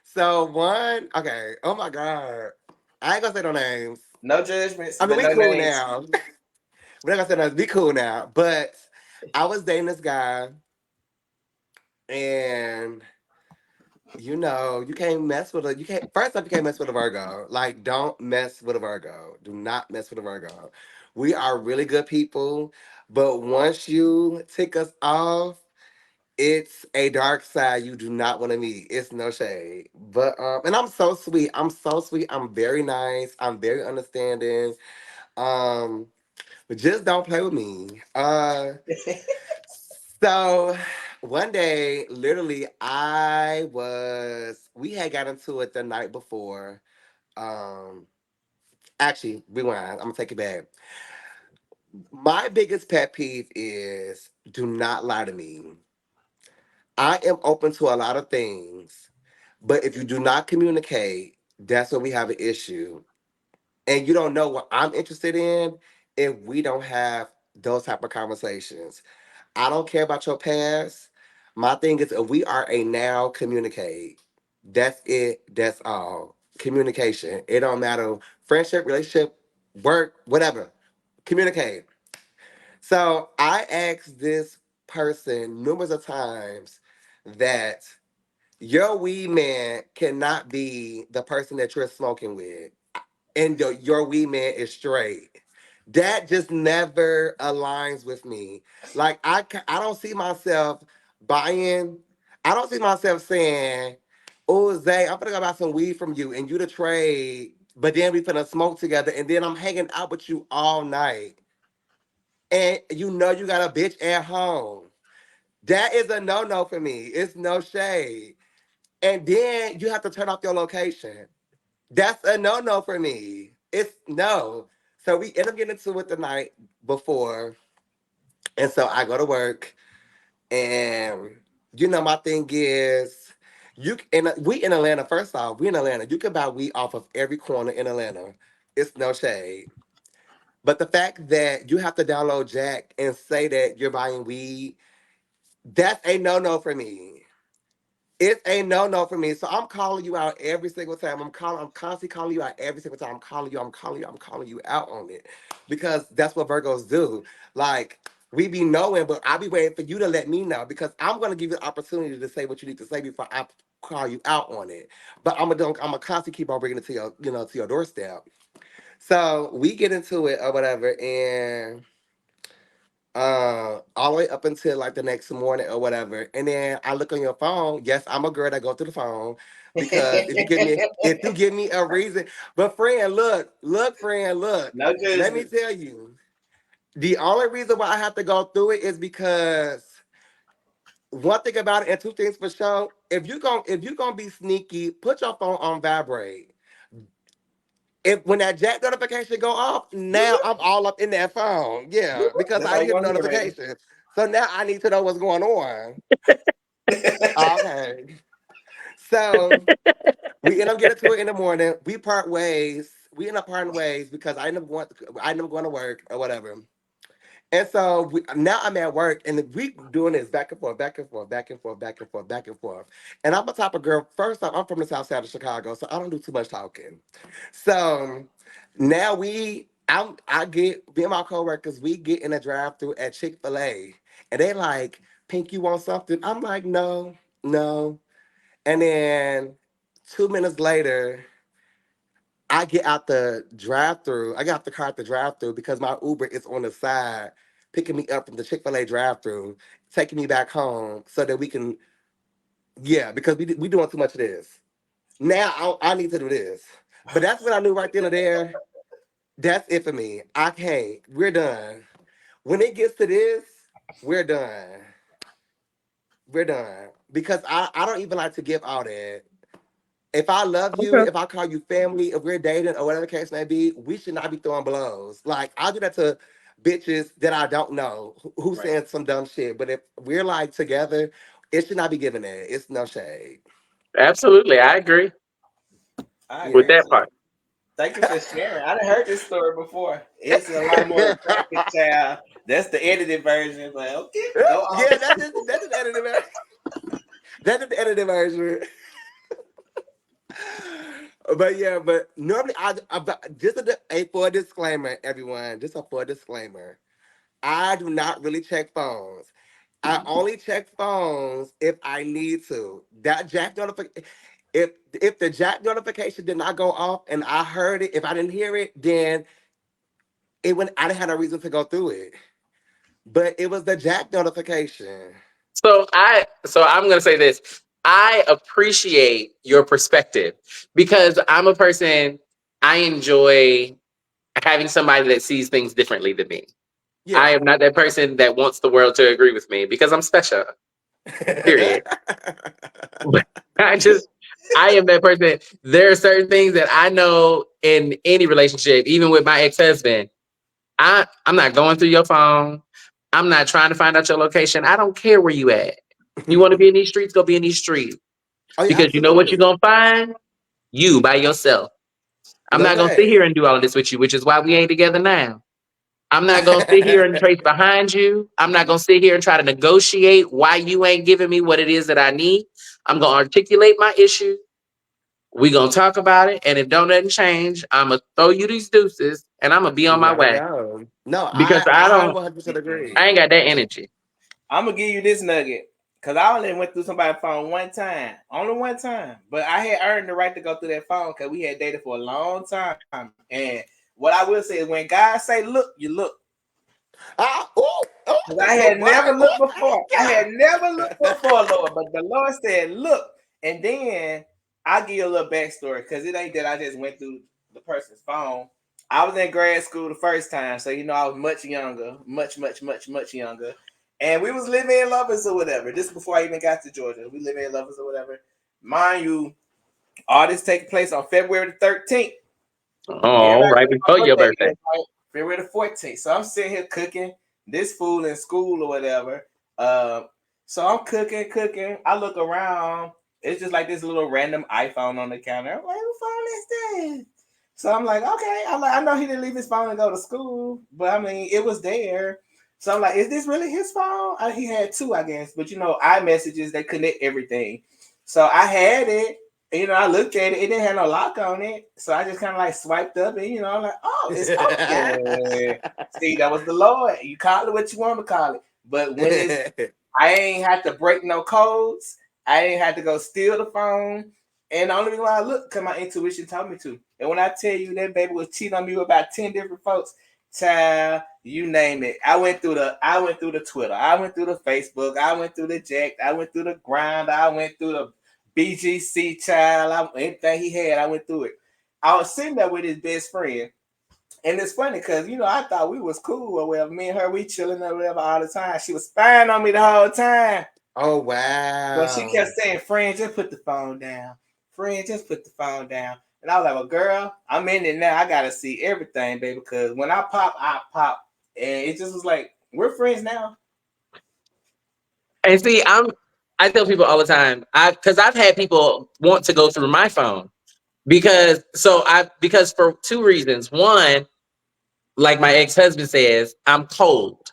so one okay, oh my god. I ain't gonna say no names. No judgments, I mean but we no cool names. now. We're not gonna say no, we cool now. But I was dating this guy and you can't mess with a you can't first off you can't mess with a Virgo. Like don't mess with a Virgo. Do not mess with a Virgo. We are really good people, but once you tick us off, it's a dark side you do not want to meet. It's no shade. But and I'm so sweet. I'm so sweet. I'm very nice. I'm very understanding. Um, but just don't play with me. So one day, literally, we had got into it the night before. Um, actually, rewind. I'm gonna take it back. My biggest pet peeve is do not lie to me. I am open to a lot of things, but if you do not communicate, that's when we have an issue. And you don't know what I'm interested in if we don't have those type of conversations. I don't care about your past. My thing is, if we are a now, communicate. That's it. That's all. Communication. It don't matter. Friendship, relationship, work, whatever. Communicate. So I asked this person numerous of times that your weed man cannot be the person that you're smoking with, and your weed man is straight. That just never aligns with me. Like I don't see myself buying. I don't see myself saying, "Oh, Zay, I'm gonna go buy some weed from you, and you to trade." But then we finna smoke together, and then I'm hanging out with you all night, and you got a bitch at home. That is a no no for me. It's no shade. And then you have to turn off your location. That's a no no for me. It's no. So we end up getting into it the night before. And so I go to work and my thing is we in Atlanta, first off, we in Atlanta. You can buy weed off of every corner in Atlanta. It's no shade. But the fact that you have to download Jack and say that you're buying weed, that's a no no for me. It's a no-no for me. So I'm calling you out every single time. I'm constantly calling you out every single time. I'm calling you out on it. Because that's what Virgos do. Like, we be knowing, but I'll be waiting for you to let me know because I'm gonna give you the opportunity to say what you need to say before I call you out on it. But I'm gonna constantly keep on bringing it to your doorstep. So we get into it or whatever, and all the way up until like the next morning or whatever. And then I look on your phone. Yes, I'm a girl that go through the phone because if you give me a reason. But friend, friend, look. No Let me judgment. tell you, the only reason why I have to go through it is because one thing about it, and two things for sure. if you gonna be sneaky, put your phone on vibrate. If when that Jack notification go off, now I'm all up in that phone. Yeah, because That's I all you hear the want to hear, baby. notification. So now I need to know what's going on. Okay. So we end up getting to it in the morning. We part ways. We end up parting ways because I end up going to work or whatever. And so now I'm at work and we doing this back and forth, back and forth, back and forth, back and forth, back and forth. And I'm a type of girl. First off, I'm from the south side of Chicago, so I don't do too much talking. So now I get me and my coworkers, we get in a drive-through at Chick-fil-A. And they like, Pink, you want something? I'm like, no, no. And then 2 minutes later, I get out the drive-through. I got out the car at the drive-through because my Uber is on the side, picking me up from the Chick-fil-A drive-through, taking me back home so that we can, yeah, because we doing too much of this. Now I need to do this. But that's when I knew right then and there, that's it for me. I can't. We're done. When it gets to this, we're done. We're done. Because I don't even like to give all that. If I love you, Okay. if I call you family, if we're dating or whatever the case may be, we should not be throwing blows. Like I'll do that to bitches that I don't know who Right. saying some dumb shit. But if we're like together, it should not be given that. It's no shade. Absolutely, I agree I with agree Yeah. that too. part. Thank you for sharing. I done heard this story before. It's a lot more graphic, child. That's the edited version, but okay, go on. Yeah, that's an edited version. That's an edited version. But yeah, but normally just for a disclaimer, everyone, just for a disclaimer. I do not really check phones. I only check phones if I need to. That Jack notification, if the Jack notification did not go off and I heard it, if I didn't hear it, then it went. I didn't have no reason to go through it. But it was the Jack notification. So I'm gonna say this. I appreciate your perspective because I'm a person, I enjoy having somebody that sees things differently than me. I Yeah. am not that person that wants the world to agree with me because I'm special. Period. I just I am that person. There are certain things that I know in any relationship, even with my ex-husband. I'm not going through your phone. I'm not trying to find out your location. I don't care where you at. You want to be in these streets, go be in these streets. Oh yeah, Because you know what you're absolutely. gonna find? You by yourself. I'm No not gonna sit here shade. and do all of this with you, which is why we ain't together now. I'm not gonna sit here and trace behind you. I'm not gonna sit here and try to negotiate why you ain't giving me what it is that I need. I'm gonna articulate my issue. We gonna talk about it, and if don't nothing change, I'm gonna throw you these deuces, and I'm gonna be on You my gotta way go. No, because I 100% Mm-mm. agree. I ain't got that energy. I'm gonna give you this nugget because I only went through somebody's phone one time, only one time. But I had earned the right to go through that phone because we had dated for a long time. And what I will say is, when guys say "look," you look. Ah, oh, oh, Because I that's a had never word. Oh, looked before. I thank had never looked before, Lord. But the Lord said, "Look," and then I'll give you a little backstory because it ain't that I just went through the person's phone. I was in grad school the first time, so I was much younger, much younger, and we was living in lovers or whatever. This is before I even got to Georgia. We living in lovers or whatever. Mind you, all this taking place on February the 13th. Oh, Everybody right know what before my your birthday birthday. is, right? February the 14th. So I'm sitting here cooking this food in school or whatever. Uh, so I'm cooking. I look around. It's just like this little random iPhone on the counter. I'm like, whose phone is this? So I'm like, okay. I'm like, I know he didn't leave his phone to go to school, but I mean, it was there. So I'm like, is this really his phone? He had two, I guess. But iMessages, they connect everything. So I had it. I looked at it. It didn't have no lock on it, so I just kind of like swiped up, and I'm like, "Oh, it's open." See, that was the Lord. You call it what you want to call it, but you. I ain't had to break no codes. I ain't had to go steal the phone. And the only reason why I looked, because my intuition told me to. And when I tell you that baby was cheating on me with about 10 different folks, child, you name it. I went through the Twitter. I went through the Facebook. I went through the Jack. I went through the Grind. I went through the BGC, child. Anything he had, I went through it. I was sitting there with his best friend. And it's funny because I thought we was cool or whatever. Me and her, we chilling or whatever all the time. She was spying on me the whole time. Oh But she wow. kept saying, "Friend, just put the phone down. Friend, just put the phone down." And I was like, "Well, girl, I'm in it now. I gotta see everything, baby. Because when I pop, I pop." And it just was like, we're friends now. And see, I tell people all the time, because I've had people want to go through my phone because for two reasons. One, like my ex-husband says, I'm cold.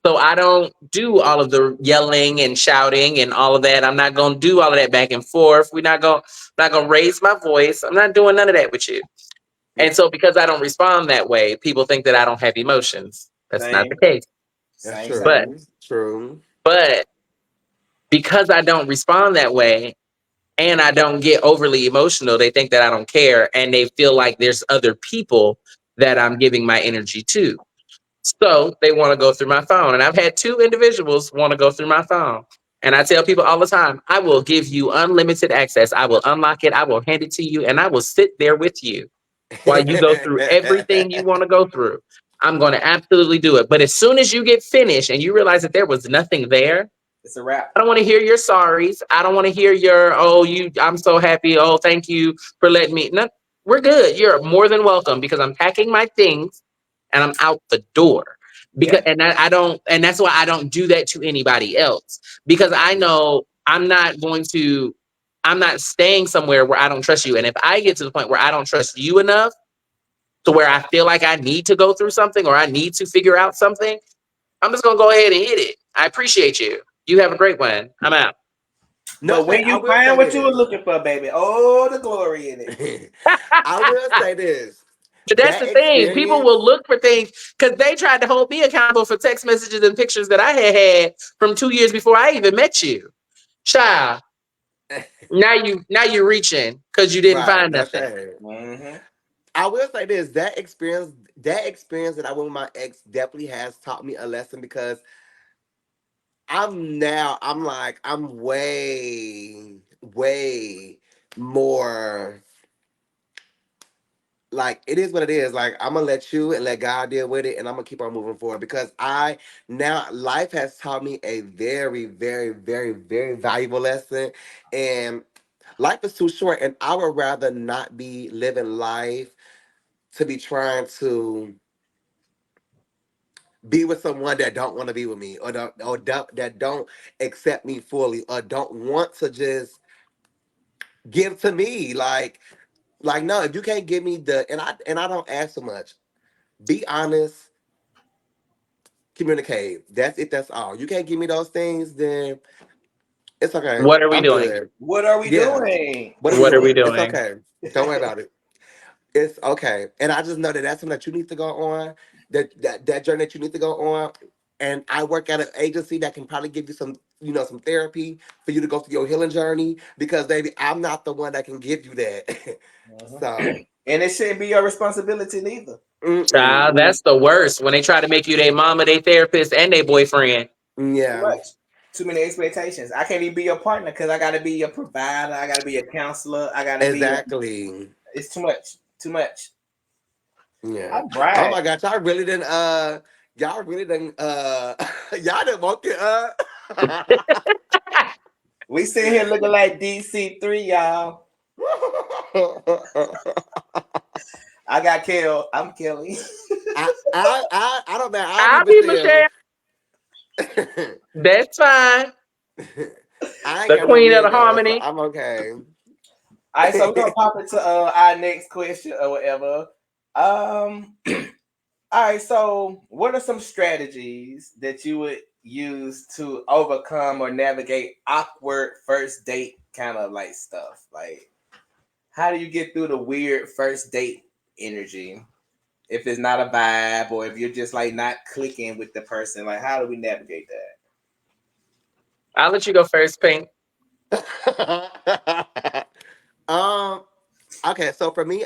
So I don't do all of the yelling and shouting and all of that. I'm not gonna do all of that back and forth. Not gonna raise my voice. I'm not doing none of that with you. And so because I don't respond that way, people think that I don't have emotions. That's not the Same, case. That's same, But same. true. True. but because I don't respond that way and I don't get overly emotional, they think that I don't care and they feel like there's other people that I'm giving my energy to. So they want to go through my phone. And I've had two individuals want to go through my phone. And I tell people all the time, I will give you unlimited access. I will unlock it. I will hand it to you and I will sit there with you while you go through everything you want to go through. I'm going to absolutely do it. But as soon as you get finished and you realize that there was nothing there, It's a wrap. I don't want to hear your sorries. I don't want to hear your, oh, I'm so happy. Oh, thank you for letting me. No, we're good. You're more than welcome because I'm packing my things and I'm out the door. Because Yeah, I don't, and that's why I don't do that to anybody else. Because I know I'm not staying somewhere where I don't trust you. And if I get to the point where I don't trust you enough to where I feel like I need to go through something or I need to figure out something, I'm just gonna go ahead and hit it. I appreciate you. You have a great one. I'm out. No, but but when I you will find say what you were this. looking for, baby, oh, the glory in it. I will say this. But that's That the thing. People experience. will look for things because they tried to hold me accountable for text messages and pictures that I had from 2 years before I even met you. Child, now you're reaching because you didn't Right. find That's nothing. it. Hmm. I will say this. That experience that I went with my ex definitely has taught me a lesson because I'm way more like it is what it is. Like I'm gonna let you and let God deal with it, and I'm gonna keep on moving forward because I now life has taught me a very, very, very, very valuable lesson, and life is too short, and I would rather not be living life to be trying to be with someone that don't want to be with me that don't accept me fully or don't want to just give to me like no, if you can't give me the and I don't ask so much, be honest, communicate, that's it, that's all. You can't give me those things, then it's okay, What are we I'm doing? good. What are we Yeah, doing? what are we What are we doing? It's doing? okay, don't worry about it. It's okay. And I just know that that's something that you need to go on, that journey that you need to go on. And I work at an agency that can probably give you some, some therapy for you to go through your healing journey because baby, I'm not the one that can give you that. Mhm. So, And it shouldn't be your responsibility neither. Child, mm-mm. that's the worst when they try to make you their mama, their therapist, and their boyfriend. Too Yeah, much. Too many expectations. I can't even be your partner because I gotta be your provider. I gotta be a counselor. I gotta be your. exactly. It's too much. Too much. Yeah. All Oh right. my gosh, y'all really didn't y'all didn't want it We sitting here looking like DC3, y'all. I got killed. I'm Kelly. I don't know. I'll be I'll be Michelle. Michelle. That's fine. I ain't The got no queen of the wig on, so harmony. I'm okay. All right, so we're gonna pop into our next question or whatever. Um, all right, so what are some strategies that you would use to overcome or navigate awkward first date kind of like stuff? Like, how do you get through the weird first date energy? If it's not a vibe or if you're just like not clicking with the person, like how do we navigate that? I'll let you go first, Pink. um. Okay, so for me,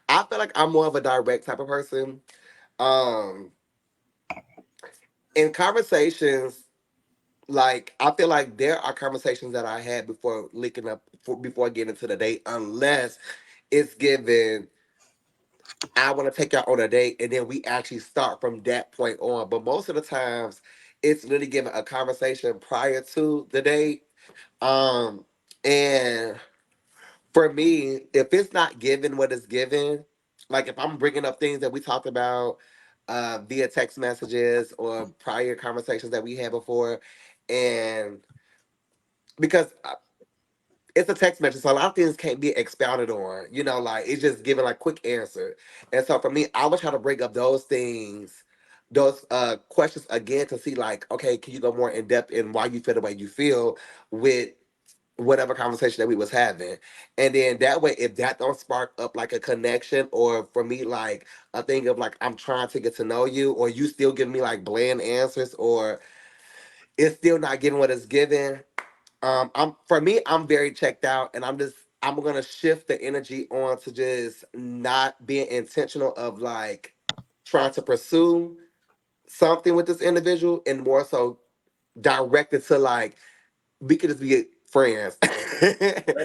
I feel like I'm more of a direct type of person. Um, in conversations, like I feel like there are conversations that I had before linking up before getting into the date, unless it's given I want to take y'all on a date, and then we actually start from that point on. But most of the times, it's really giving a conversation prior to the date. And for me, if it's not given what it's given, like if I'm bringing up things that we talked about via text messages or prior conversations that we had before, and because it's a text message, so a lot of things can't be expounded on. You know, like it's just giving like quick answer. And so for me, I would try to bring up those things, those questions again to see like, okay, can you go more in depth in why you feel the way you feel with whatever conversation that we was having. And then that way, if that don't spark up like a connection, or for me like a thing of like I'm trying to get to know you, or you still giving me like bland answers, or it's still not giving what it's given, I'm for me, I'm very checked out, and I'm gonna shift the energy on to just not being intentional of like trying to pursue something with this individual, and more so directed to like we could just be friends. Right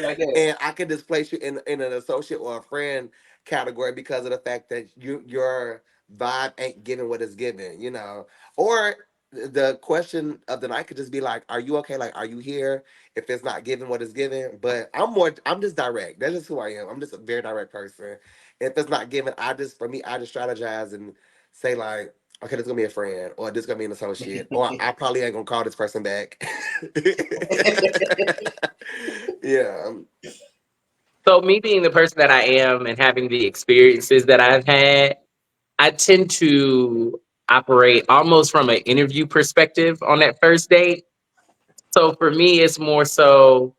like that. And I could just place you in an associate or a friend category because of the fact that your vibe ain't giving what it's giving, you know. Or the question of the night could just be like, are you okay? Like, are you here? If it's not giving what it's giving. But I'm just direct. That's just who I am. I'm just a very direct person. If it's not given, for me, I just strategize and say like, okay, this gonna be a friend, or this gonna be an associate, or I probably ain't gonna call this person back. Yeah. So me being the person that I am and having the experiences that I've had, I tend to operate almost from an interview perspective on that first date. So for me, it's more so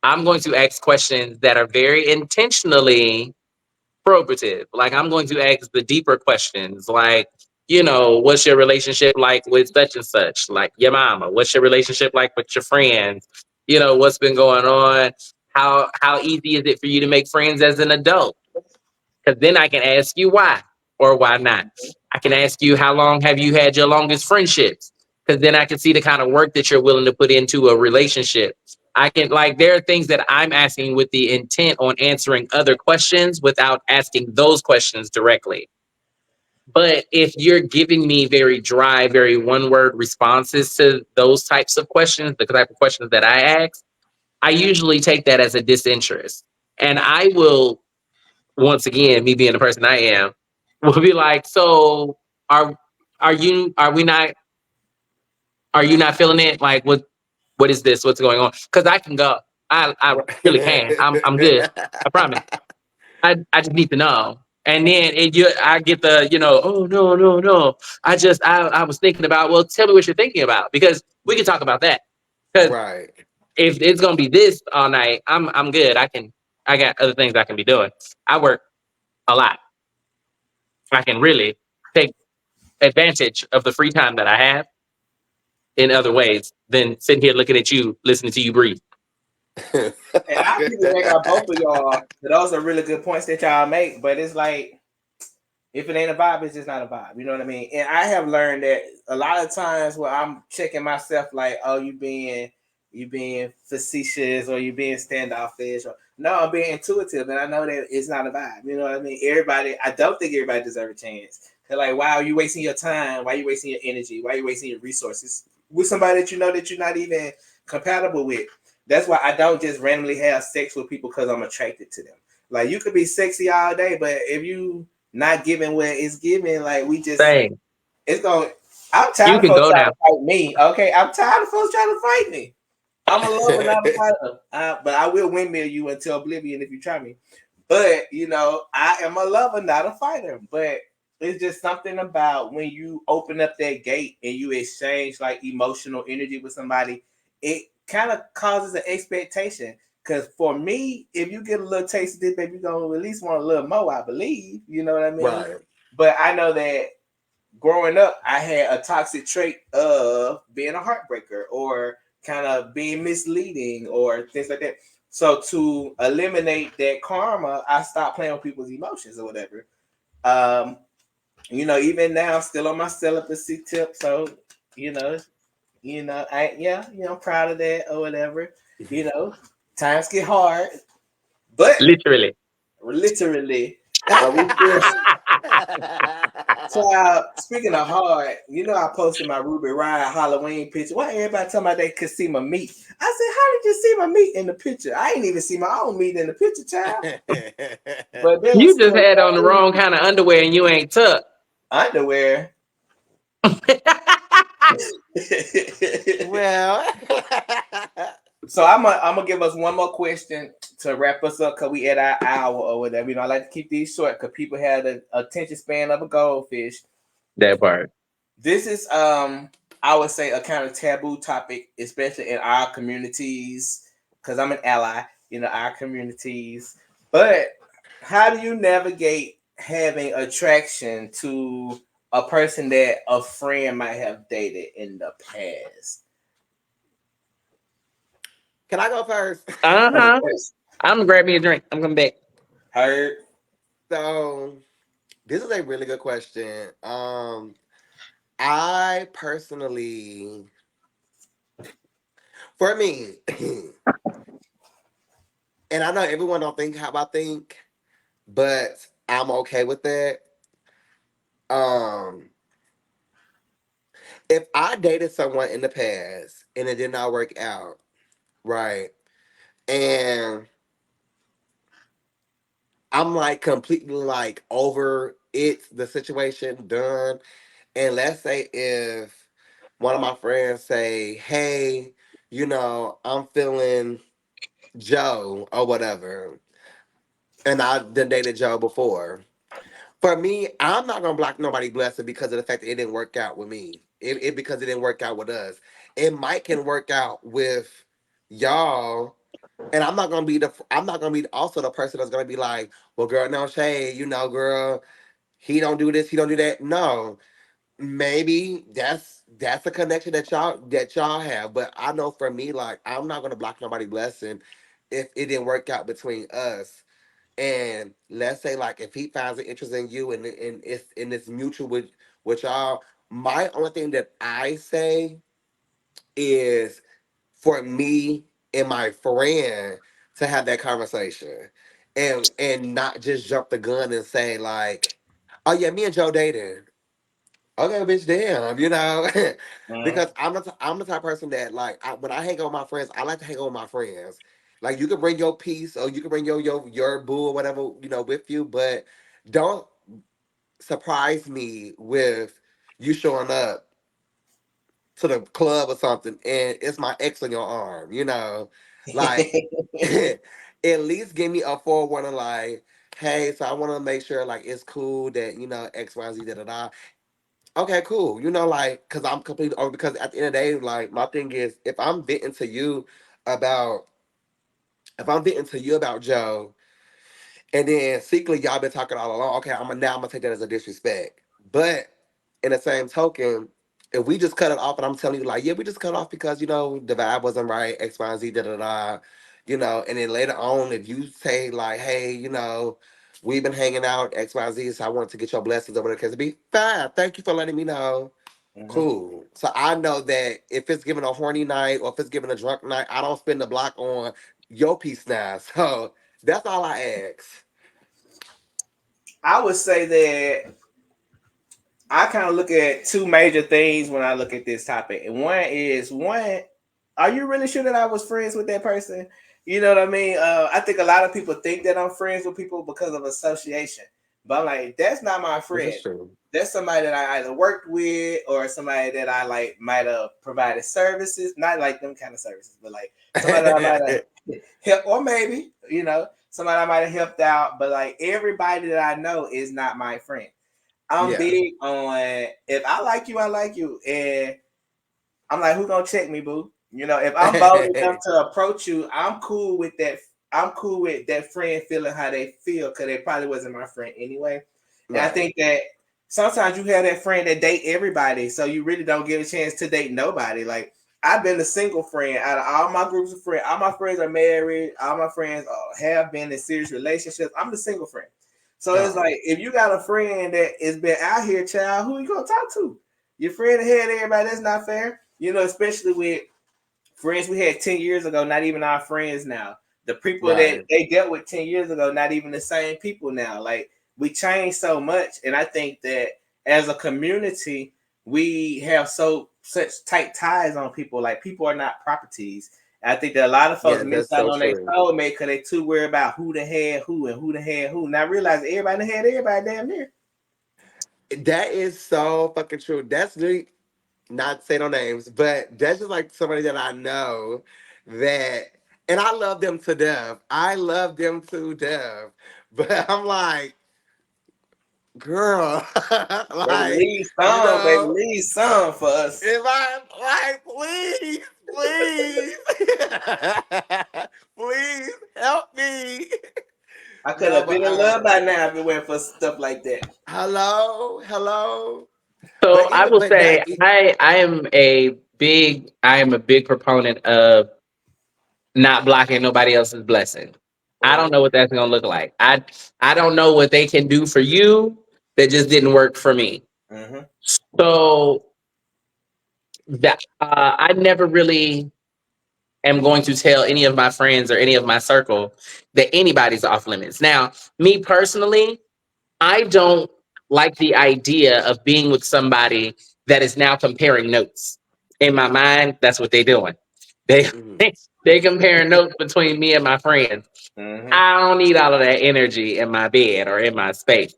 I'm going to ask questions that are very intentionally probative. Like I'm going to ask the deeper questions, like, what's your relationship like with such and such? Like your mama. What's your relationship like with your friends? What's been going on? How easy is it for you to make friends as an adult? Because then I can ask you why or why not. I can ask you how long have you had your longest friendships? Because then I can see the kind of work that you're willing to put into a relationship. I can there are things that I'm asking with the intent on answering other questions without asking those questions directly. But if you're giving me very dry, very one word responses to those types of questions, the type of questions that I ask, I usually take that as a disinterest. And I will, once again, me being the person I am, will be like, so are are you not feeling it? Like what is this? What's going on? Because I can go. I really can. I'm good. I promise. I just need to know. And then I get the, oh no, no, no. I was thinking about, well, tell me what you're thinking about, because we can talk about that. Because Right. if it's gonna be this all night, I'm good. I got other things I can be doing. I work a lot. I can really take advantage of the free time that I have in other ways than sitting here looking at you, listening to you breathe. And I piggyback on both of y'all. Those are really good points that y'all make. But it's like, if it ain't a vibe, it's just not a vibe. You know what I mean? And I have learned that a lot of times where I'm checking myself, like, oh, you being facetious, or you being standoffish, or no, I'm being intuitive, and I know that it's not a vibe. You know what I mean? I don't think everybody deserves a chance. They're like, why are you wasting your time? Why are you wasting your energy? Why are you wasting your resources with somebody that you know that you're not even compatible with? That's why I don't just randomly have sex with people because I'm attracted to them. Like, you could be sexy all day, but if you not giving what it's giving, like, we just Same. it's going. I'm tired of folks trying to fight me. Okay, I'm tired of folks trying to fight me. I'm a lover, not a fighter. But I will windmill you until oblivion if you try me. But I am a lover, not a fighter. But it's just something about when you open up that gate and you exchange like emotional energy with somebody, it kind of causes an expectation. Because for me, if you get a little taste of this, baby, you're going to at least want a little more, I believe. You know what I mean? Right. But I know that growing up, I had a toxic trait of being a heartbreaker, or kind of being misleading, or things like that. So to eliminate that karma, I stopped playing with people's emotions or whatever. Even now, I'm still on my celibacy tip. So, I'm proud of that or whatever. Times get hard, but Literally. but we still So speaking of hard, you know I posted my Ruby Ride Halloween picture. Why everybody talking about they could see my meat? I said, how did you see my meat in the picture? I ain't even see my own meat in the picture, child. But then You just still had on the wrong kind of underwear and you ain't tucked. underwear. Well, So I'm gonna give us one more question to wrap us up because we at our hour or whatever. You know, I like to keep these short because people have the attention span of a goldfish. That part. This is I would say a kind of taboo topic, especially in our communities, because I'm an ally, you know, our communities. But how do you navigate having attraction to a person that a friend might have dated in the past? can I go first? Uh-huh. I'm gonna grab me a drink. I'm coming back. Heard. So this is a really good question. I personally, for me, and I know everyone don't think how I think, but I'm okay with that. Um, if I dated someone in the past and it did not work out, right, and I'm like completely like over it, the situation done, and let's say if one of my friends say, "Hey, I'm feeling Joe or whatever," and I done dated Joe before. For me, I'm not gonna block nobody blessing because of the fact that it didn't work out with me. It because it didn't work out with us. It might can work out with y'all, and I'm not gonna be also the person that's gonna be like, well, girl, no shade, girl, he don't do this, he don't do that. No, maybe that's a connection that y'all have. But I know for me, like, I'm not gonna block nobody blessing if it didn't work out between us. And let's say like if he finds an interest in you and it's mutual with y'all, my only thing that I say is for me and my friend to have that conversation and not just jump the gun and say like, oh yeah, me and Joe dating. Okay, bitch, damn, Mhm. because I'm the type of person that like when I hang out with my friends, I like to hang out with my friends. Like you can bring your piece or you can bring your boo or whatever with you, but don't surprise me with you showing up to the club or something and it's my ex on your arm, like at least give me a forewarning, like, hey, so I want to make sure like it's cool that X Y Z da da da. Okay, cool. Like, because I'm completely over. Because at the end of the day, like, my thing is, about, if I'm venting to you about Joe, and then secretly y'all been talking all along, okay, now I'm gonna take that as a disrespect. But in the same token, if we just cut it off, and I'm telling you, like, yeah, we just cut off because the vibe wasn't right, X, Y, and Z, da da da, and then later on, if you say like, hey, we've been hanging out X, Y, Z, so I wanted to get your blessings over the case, be fine. Thank you for letting me know. Mhm. Cool. So I know that if it's given a horny night or if it's given a drunk night, I don't spend the block on your piece now. So that's all I ask. I would say that I kind of look at two major things when I look at this topic. And one, are you really sure that I was friends with that person? You know what I mean? I think a lot of people think that I'm friends with people because of association. But I'm like, that's not my This friend. is true. That's somebody that I either worked with or somebody that I like might have provided services, not like them kind of services, but like somebody that I might have helped, or maybe, somebody I might have helped out. But like everybody that I know is not my friend. I'm Yeah. big on if I like you, I like you. And I'm like, who gonna check me, boo? If I'm bold enough to approach you, I'm cool with that. I'm cool with that friend feeling how they feel because they probably wasn't my friend anyway. And I Right. think that sometimes you have that friend that date everybody, so you really don't get a chance to date nobody. Like I've been a single friend out of all my groups of friends. All my friends are married. All my friends have been in serious relationships. I'm the single friend. So it's Oh. like if you got a friend that has been out here, child, who you gonna talk to? Your friend ahead of everybody, that's not fair. Especially with friends we had 10 years ago, not even our friends now. The people that Right. they dealt with 10 years ago, not even the same people now. Like we changed so much. And I think that as a community, we have such tight ties on people. Like people are not properties. And I think that a lot of folks Yeah, miss that's out so on their true. soulmate because they too worried about who the had who and who the had who. Now I realize everybody had everybody damn near. That is so fucking true. That's really not say no names, but that's just like somebody that I know that, and I love them to death. I love them to death, but I'm like, girl, Baby, like, leave you some, baby, know, leave some for us. if I like, please, please, please help me. I could No, have but been in love by now if it went for stuff like that. hello, So but I even will but say that I am a big proponent of not blocking nobody else's blessing. I don't know mm, what that's gonna look like. I don't know what they can do for you that just didn't work for me. Hmm. So that I never really am going to tell any of my friends or any of my circle that anybody's off limits. Now, me personally, I don't like the idea of being with somebody that is now comparing notes. In my mind, that's what they're doing. They mm, they comparing notes between me and my friends. Hmm. I don't need all of that energy in my bed or in my space.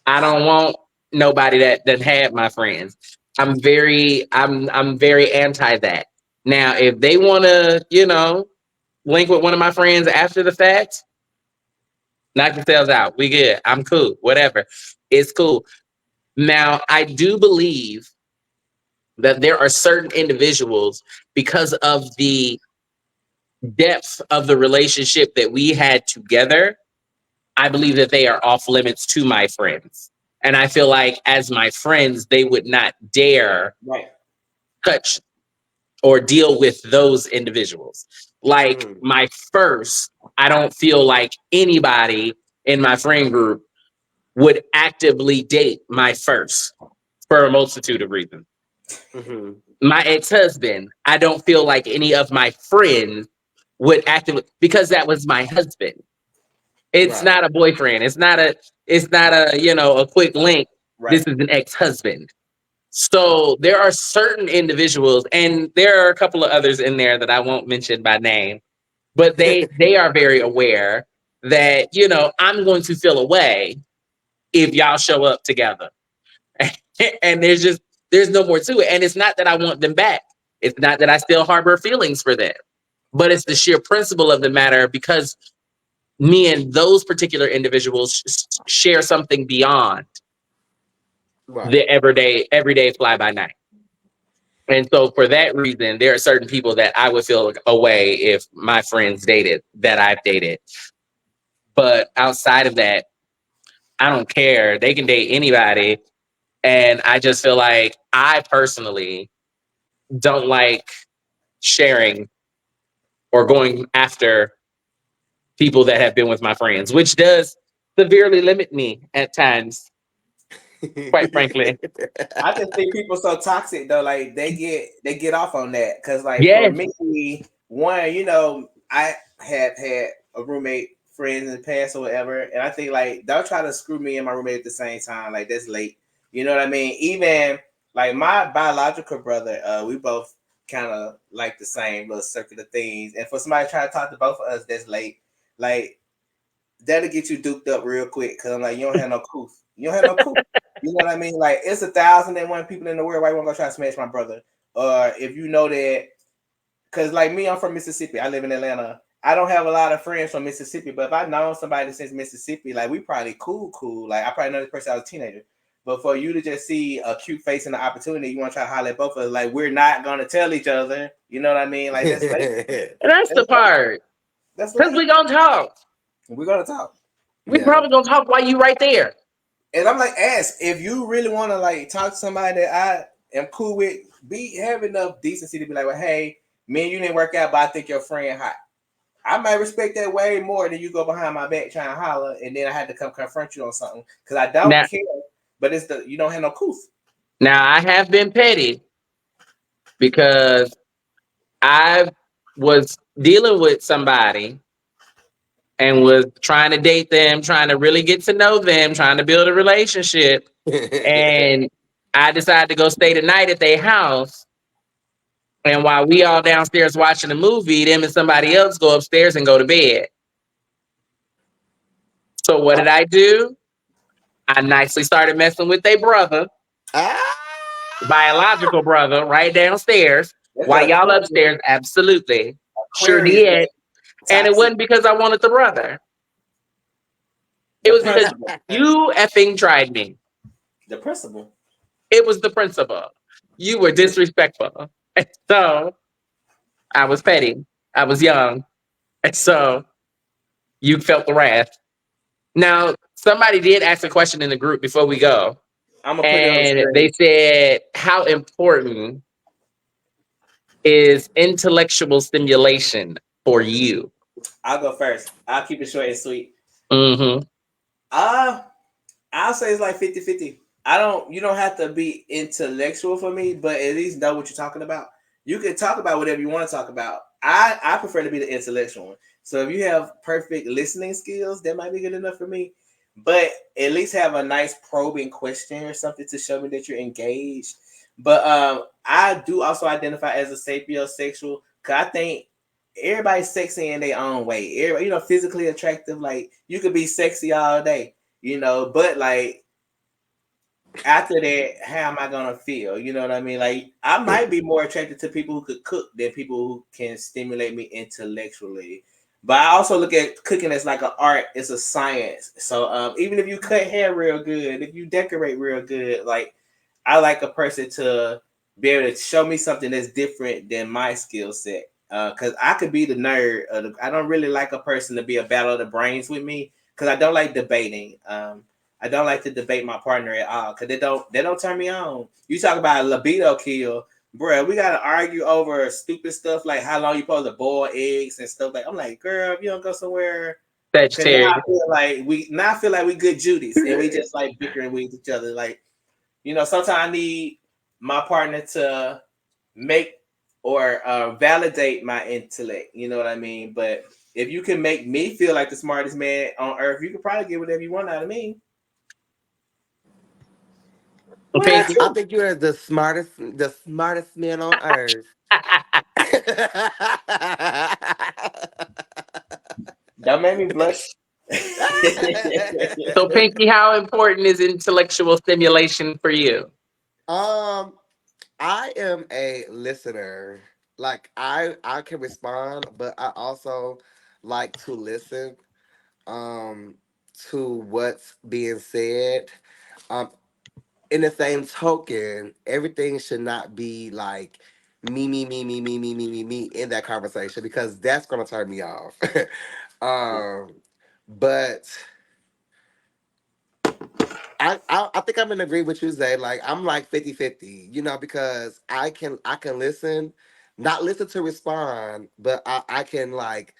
I don't want nobody that had my friends. I'm very anti that. Now, if they want to, link with one of my friends after the fact, knock yourselves out. We good. I'm cool. Whatever. It's cool. Now, I do believe that there are certain individuals because of the depth of the relationship that we had together. I believe that they are off limits to my friends. And I feel like as my friends, they would not dare Right. touch or deal with those individuals. Like mm. my first, I don't feel like anybody in my friend group would actively date my first for a multitude of reasons. Mm-hmm. My ex-husband, I don't feel like any of my friends would actively, because that was my husband. It's Right. not a boyfriend. It's not a a quick link. This Right. is an ex-husband. So there are certain individuals, and there are a couple of others in there that I won't mention by name, but they are very aware that, I'm going to feel away if y'all show up together. And there's no more to it. And it's not that I want them back. It's not that I still harbor feelings for them. But it's the sheer principle of the matter because me and those particular individuals share something beyond Right. the everyday fly by night. And so for that reason, there are certain people that I would feel away if my friends dated that I've dated. But outside of that, I don't care. They can date anybody. And I just feel like I personally don't like sharing or going after people that have been with my friends, which does severely limit me at times, quite frankly. I just think people so toxic though. Like they get off on that because like for Yes. me, one, I have had a roommate friends in the past or whatever, and I think like they'll try to screw me and my roommate at the same time. Like that's late. You know what I mean? Even like my biological brother, we both kind of like the same little circuit of things. And for somebody to try to talk to both of us, that's late. Like that'll get you duped up real quick because I'm like, you don't have no coof. You don't have no coof. You know what I mean? Like it's 1,001 people in the world. Why you want to go try to smash my brother? Or if you know that, because like me, I'm from Mississippi. I live in Atlanta. I don't have a lot of friends from Mississippi, but if I know somebody since Mississippi, like we probably cool. Like I probably know this person as a teenager. But for you to just see a cute face and the opportunity, you want to try to holler at both of us, like we're not gonna tell each other. You know what I mean? Like that's late. And that's That's the late. part. That's Because late. we gonna talk. We're gonna talk. We Yeah. probably gonna talk while you right there. And I'm like, ask if you really want to like talk to somebody that I am cool with. Have enough decency to be like, well, hey, me and you didn't work out, but I think your friend hot. I might respect that way more than you go behind my back trying to holler, and then I had to come confront you on something because I don't Now, care. But it's you don't have no coof. now I have been petty because I was dealing with somebody and was trying to date them, trying to really get to know them, trying to build a relationship. And I decided to go stay the night at their house. And while we all downstairs watching a movie, them and somebody else go upstairs and go to bed. So what did I do? I nicely started messing with their brother, biological brother, right downstairs. While y'all upstairs, absolutely. Sure did. And it wasn't because I wanted the brother. It was because you effing tried me. The principal. It was the principal. You were disrespectful. And so I was petty. I was young. And so you felt the wrath. Now, somebody did ask a question in the group before we go. I'm gonna put it on the And they said, how important is intellectual stimulation for you? I'll go first. I'll keep it short and sweet. Mm-hmm. I'll say it's like 50-50. You don't have to be intellectual for me, but at least know what you're talking about. You can talk about whatever you want to talk about. I prefer to be the intellectual one. So if you have perfect listening skills, that might be good enough for me. But at least have a nice probing question or something to show me that you're engaged. But I do also identify as a sapiosexual because I think everybody's sexy in their own way. Everybody, physically attractive. Like you could be sexy all day, but like after that, how am I gonna feel? You know what I mean? Like I might be more attracted to people who could cook than people who can stimulate me intellectually. But I also look at cooking as like an art, it's a science. So even if you cut hair real good, if you decorate real good, like I like a person to be able to show me something that's different than my skill set. Because I could be the nerd. I don't really like a person to be a battle of the brains with me because I don't like debating. I don't like to debate my partner at all because they don't turn me on. You talk about a libido kill, bro. We gotta argue over stupid stuff like how long you supposed to boil eggs and stuff. Like I'm like, girl, if you don't go somewhere, Vegetarian. I feel like we good Judies and we just like bickering with each other. Like, sometimes I need my partner to make or validate my intellect. You know what I mean? But if you can make me feel like the smartest man on earth, you can probably get whatever you want out of me. Okay. I think you're the smartest man on earth. Don't make me blush. So, Pinky, how important is intellectual stimulation for you? I am a listener. Like I can respond, but I also like to listen to what's being said. Um in the same token, everything should not be like me in that conversation because that's gonna turn me off. um but I think I'm in agree with you, Zay. Like I'm like 50-50, because I can listen, not listen to respond, but I can like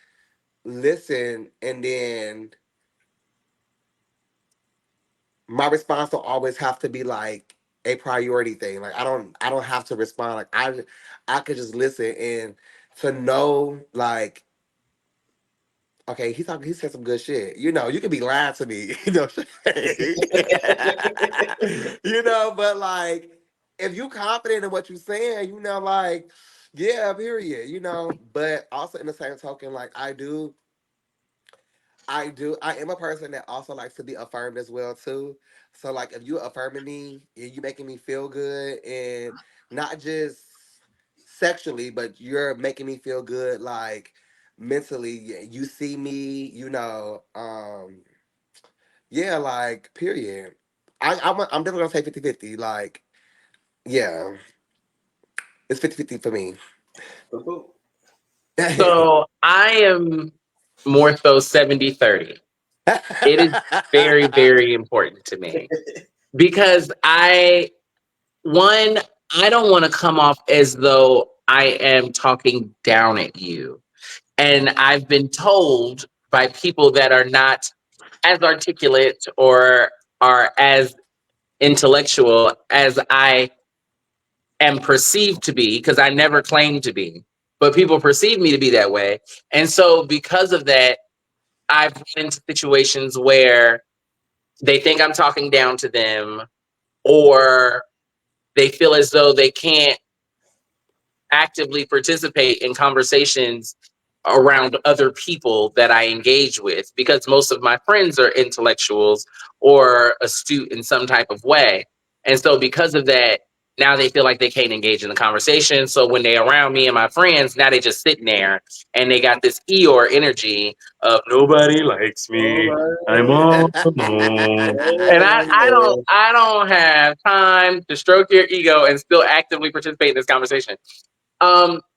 listen and then my response will always have to be like a priority thing. Like I don't have to respond. Like I could just listen and to know like okay, he said some good shit. You can be lying to me, but like if you confident in what you're saying, like, yeah, period. But also in the same token, like I am a person that also likes to be affirmed as well too. So like if you affirming me and you making me feel good and not just sexually, but you're making me feel good like mentally, you see me, yeah, like period. I'm definitely gonna say 50-50. Like, yeah, it's 50-50 for me. So, I am more so 70-30. It is very, very important to me because I don't want to come off as though I am talking down at you. And I've been told by people that are not as articulate or are as intellectual as I am perceived to be, because I never claimed to be, but people perceive me to be that way. And so because of that, I've run into situations where they think I'm talking down to them, or they feel as though they can't actively participate in conversations around other people that I engage with, because most of my friends are intellectuals or astute in some type of way. And so because of that, now they feel like they can't engage in the conversation. So when they're around me and my friends, now they just sitting there and they got this Eeyore energy of nobody likes me. I'm all alone. And I don't have time to stroke your ego and still actively participate in this conversation.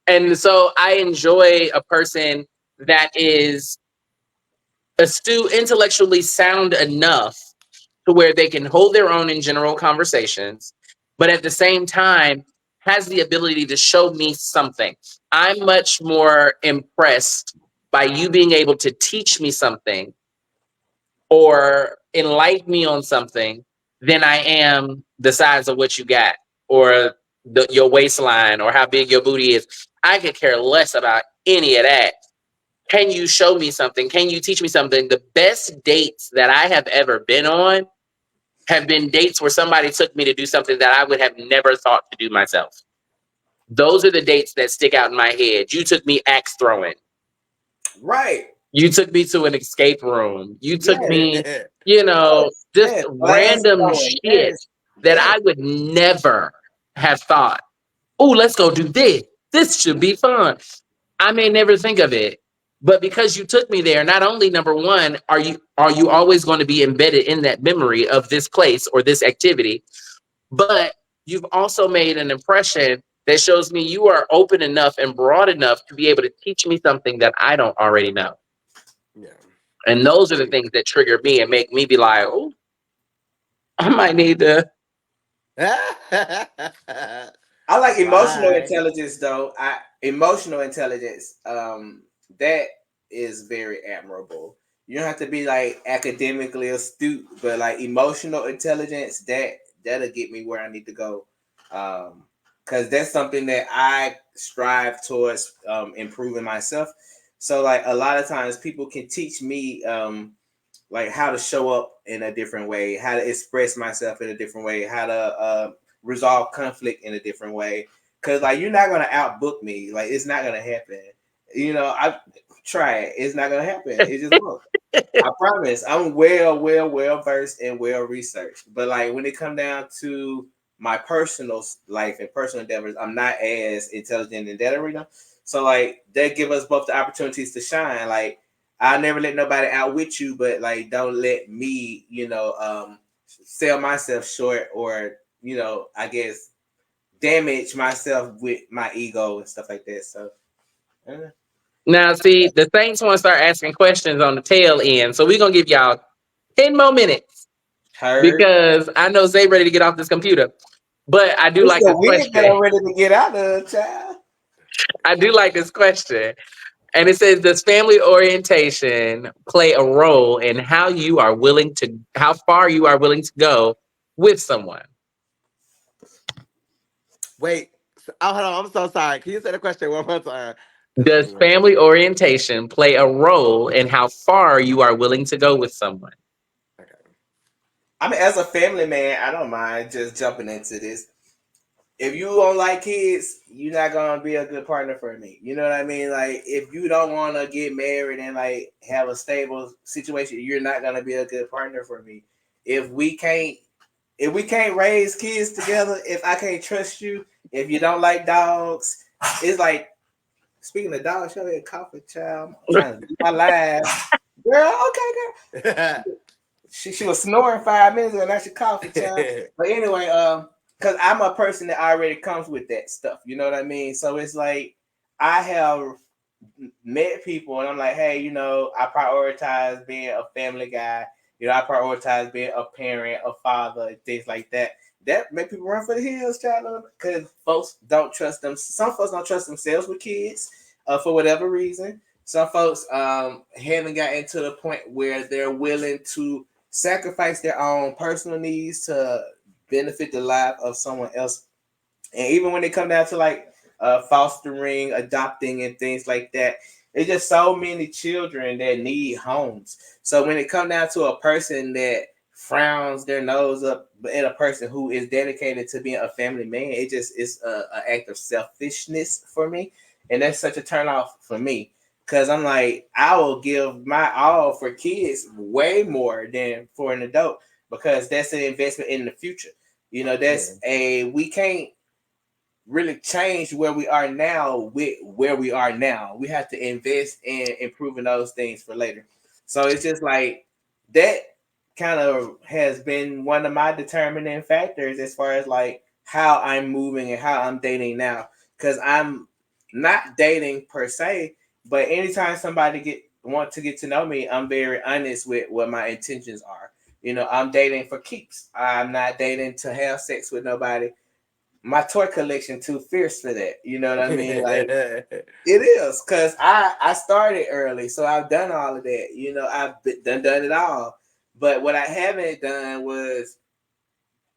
And so I enjoy a person that is astute, intellectually sound enough to where they can hold their own in general conversations, but at the same time has the ability to show me something. I'm much more impressed by you being able to teach me something or enlighten me on something than I am the size of what you got or your waistline or how big your booty is. I could care less about any of that. Can you show me something? Can you teach me something? The best dates that I have ever been on have been dates where somebody took me to do something that I would have never thought to do myself. Those are the dates that stick out in my head. You took me axe throwing. Right. You took me to an escape room. You took Yes. me, you know, just Yes. random Blast shit yes. that Yes. I would never have thought, oh, let's go do this. This should be fun. I may never think of it. But because you took me there, not only number one, are you always going to be embedded in that memory of this place or this activity, but you've also made an impression that shows me you are open enough and broad enough to be able to teach me something that I don't already know. Yeah. And those are the things that trigger me and make me be like, oh, I might need to. I like emotional Right. intelligence though. Emotional intelligence, that is very admirable. You don't have to be like academically astute, but like emotional intelligence, that'll get me where I need to go. Cause that's something that I strive towards improving myself. So like a lot of times people can teach me like how to show up in a different way, how to express myself in a different way, how to resolve conflict in a different way. Cause like you're not gonna outbook me. Like it's not gonna happen. You know, I try it. It's not gonna happen. It just won't. I promise. I'm well versed and well researched. But like when it come down to my personal life and personal endeavors, I'm not as intelligent in that arena. So like that give us both the opportunities to shine. Like I'll never let nobody outwit you, but like don't let me, sell myself short or, I guess damage myself with my ego and stuff like that. So Now, see, the Saints want to start asking questions on the tail end. So we're going to give y'all 10 more minutes heard. because I know Zay ready to get off this computer. But I do It's like the this wig that I'm question. ready to get out of, child. I do like this question. And it says, does family orientation play a role in how far you are willing to go with someone? Wait. Oh, hold on. I'm so sorry. Can you say the question one more time? Does family orientation play a role in how far you are willing to go with someone? Okay. I mean, as a family man, I don't mind just jumping into this. If you don't like kids, you're not gonna be a good partner for me. You know what I mean? Like, if you don't want to get married and like have a stable situation, you're not gonna be a good partner for me. If we can't, if we can't raise kids together, if I can't trust you, if you don't like dogs, it's like speaking of dogs, show me a coffee, child. I'm trying to do my life, girl. Okay, girl. She was snoring 5 minutes ago. Now she coffee, child. But anyway, because I'm a person that already comes with that stuff. You know what I mean? So it's like I have met people, and I'm like, hey, I prioritize being a family guy. I prioritize being a parent, a father, and things like that. That make people run for the hills, child, because folks don't trust them. Some folks don't trust themselves with kids, for whatever reason. Some folks haven't gotten to the point where they're willing to sacrifice their own personal needs to benefit the life of someone else. And even when they come down to like fostering, adopting, and things like that, It's just so many children that need homes. So when it comes down to a person that frowns their nose up at a person who is dedicated to being a family man, it just is a act of selfishness for me, and that's such a turn off for me. Cause I'm like, I will give my all for kids way more than for an adult because that's an investment in the future. You know, Yeah. we can't really change where we are now with where we are now. We have to invest in improving those things for later. So it's just like that kind of has been one of my determining factors as far as like how I'm moving and how I'm dating now. Cause I'm not dating per se, but anytime somebody want to get to know me, I'm very honest with what my intentions are. You know, I'm dating for keeps. I'm not dating to have sex with nobody. My toy collection too fierce for that. You know what I mean? Like it is because I started early, so I've done all of that. You know, done it all. But what I haven't done was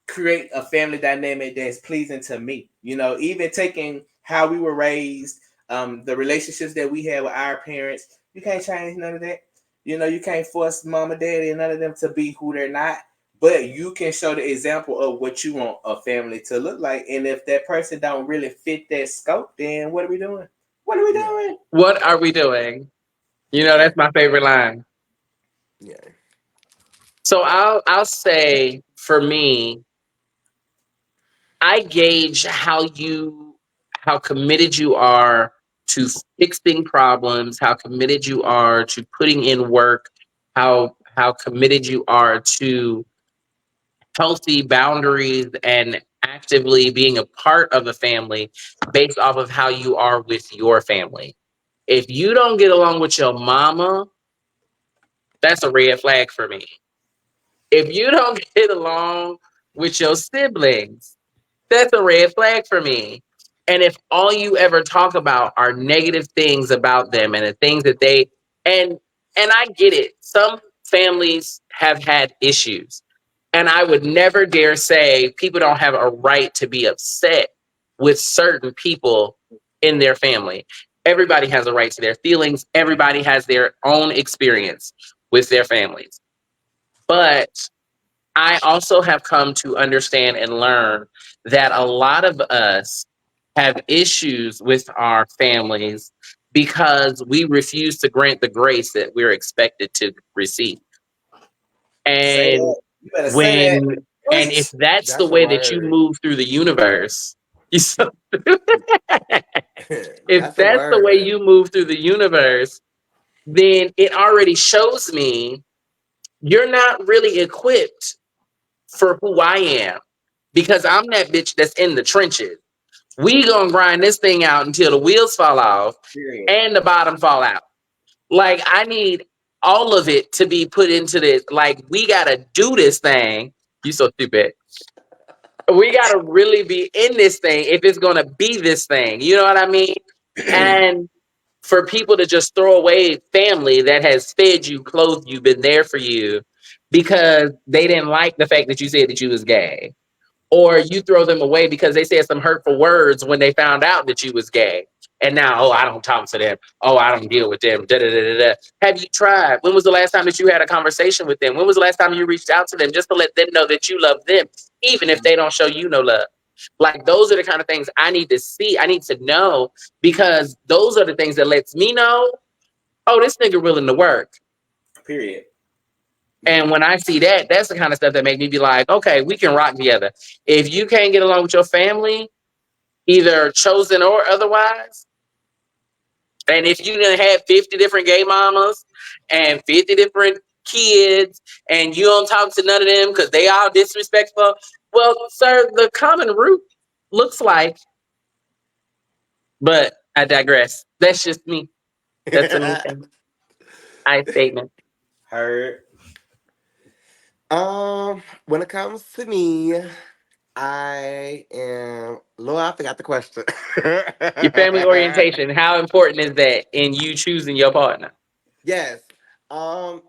create a family dynamic that's pleasing to me. You know, even taking how we were raised, the relationships that we had with our parents, you can't change none of that. You know, you can't force mama, daddy, and none of them to be who they're not. But you can show the example of what you want a family to look like. And if that person don't really fit that scope, then what are we doing? What are we Yeah. doing? What are we doing? You know, that's my favorite line. Yeah. So I'll say for me, I gauge how committed you are to fixing problems, how committed you are to putting in work, how committed you are to healthy boundaries and actively being a part of a family based off of how you are with your family. If you don't get along with your mama, that's a red flag for me. If you don't get along with your siblings, that's a red flag for me. And if all you ever talk about are negative things about them and the things that they and and I get it. Some families have had issues. And I would never dare say people don't have a right to be upset with certain people in their family. Everybody has a right to their feelings. Everybody has their own experience with their families. But I also have come to understand and learn that a lot of us have issues with our families because we refuse to grant the grace that we're expected to receive. Say And that. You better say that. when and if Preach. that's the That's a way that you word. move through the universe, you so- if That's a that's the way word. you move through the universe, then it already shows me you're not really equipped for who I am because I'm that bitch that's in the trenches. We gonna grind this thing out until the wheels fall off Period. and the bottom fall out. Like I need all of it to be put into this. Like we gotta do this thing. You so stupid. We gotta really be in this thing if it's gonna be this thing. You know what I mean? And for people to just throw away family that has fed you, clothed you, been there for you because they didn't like the fact that you said that you was gay, or you throw them away because they said some hurtful words when they found out that you was gay. And now, oh, I don't talk to them. Oh, I don't deal with them. Da, da, da, da, da. Have you tried? When was the last time that you had a conversation with them? When was the last time you reached out to them just to let them know that you love them, even if they don't show you no love? Like those are the kind of things I need to see. I need to know because those are the things that lets me know, oh, this nigga willing to work. Period. Yeah. And when I see that, that's the kind of stuff that make me be like, okay, we can rock together. If you can't get along with your family, either chosen or otherwise, and if you done had 50 different gay mamas and 50 different kids and you don't talk to none of them because they all disrespectful, well, sir, the common root looks like, but I digress. That's just me. That's a me thing. I statement. Heard. When it comes to me, I am Lord, I forgot the question. Your family orientation, how important is that in you choosing your partner? Yes. Um,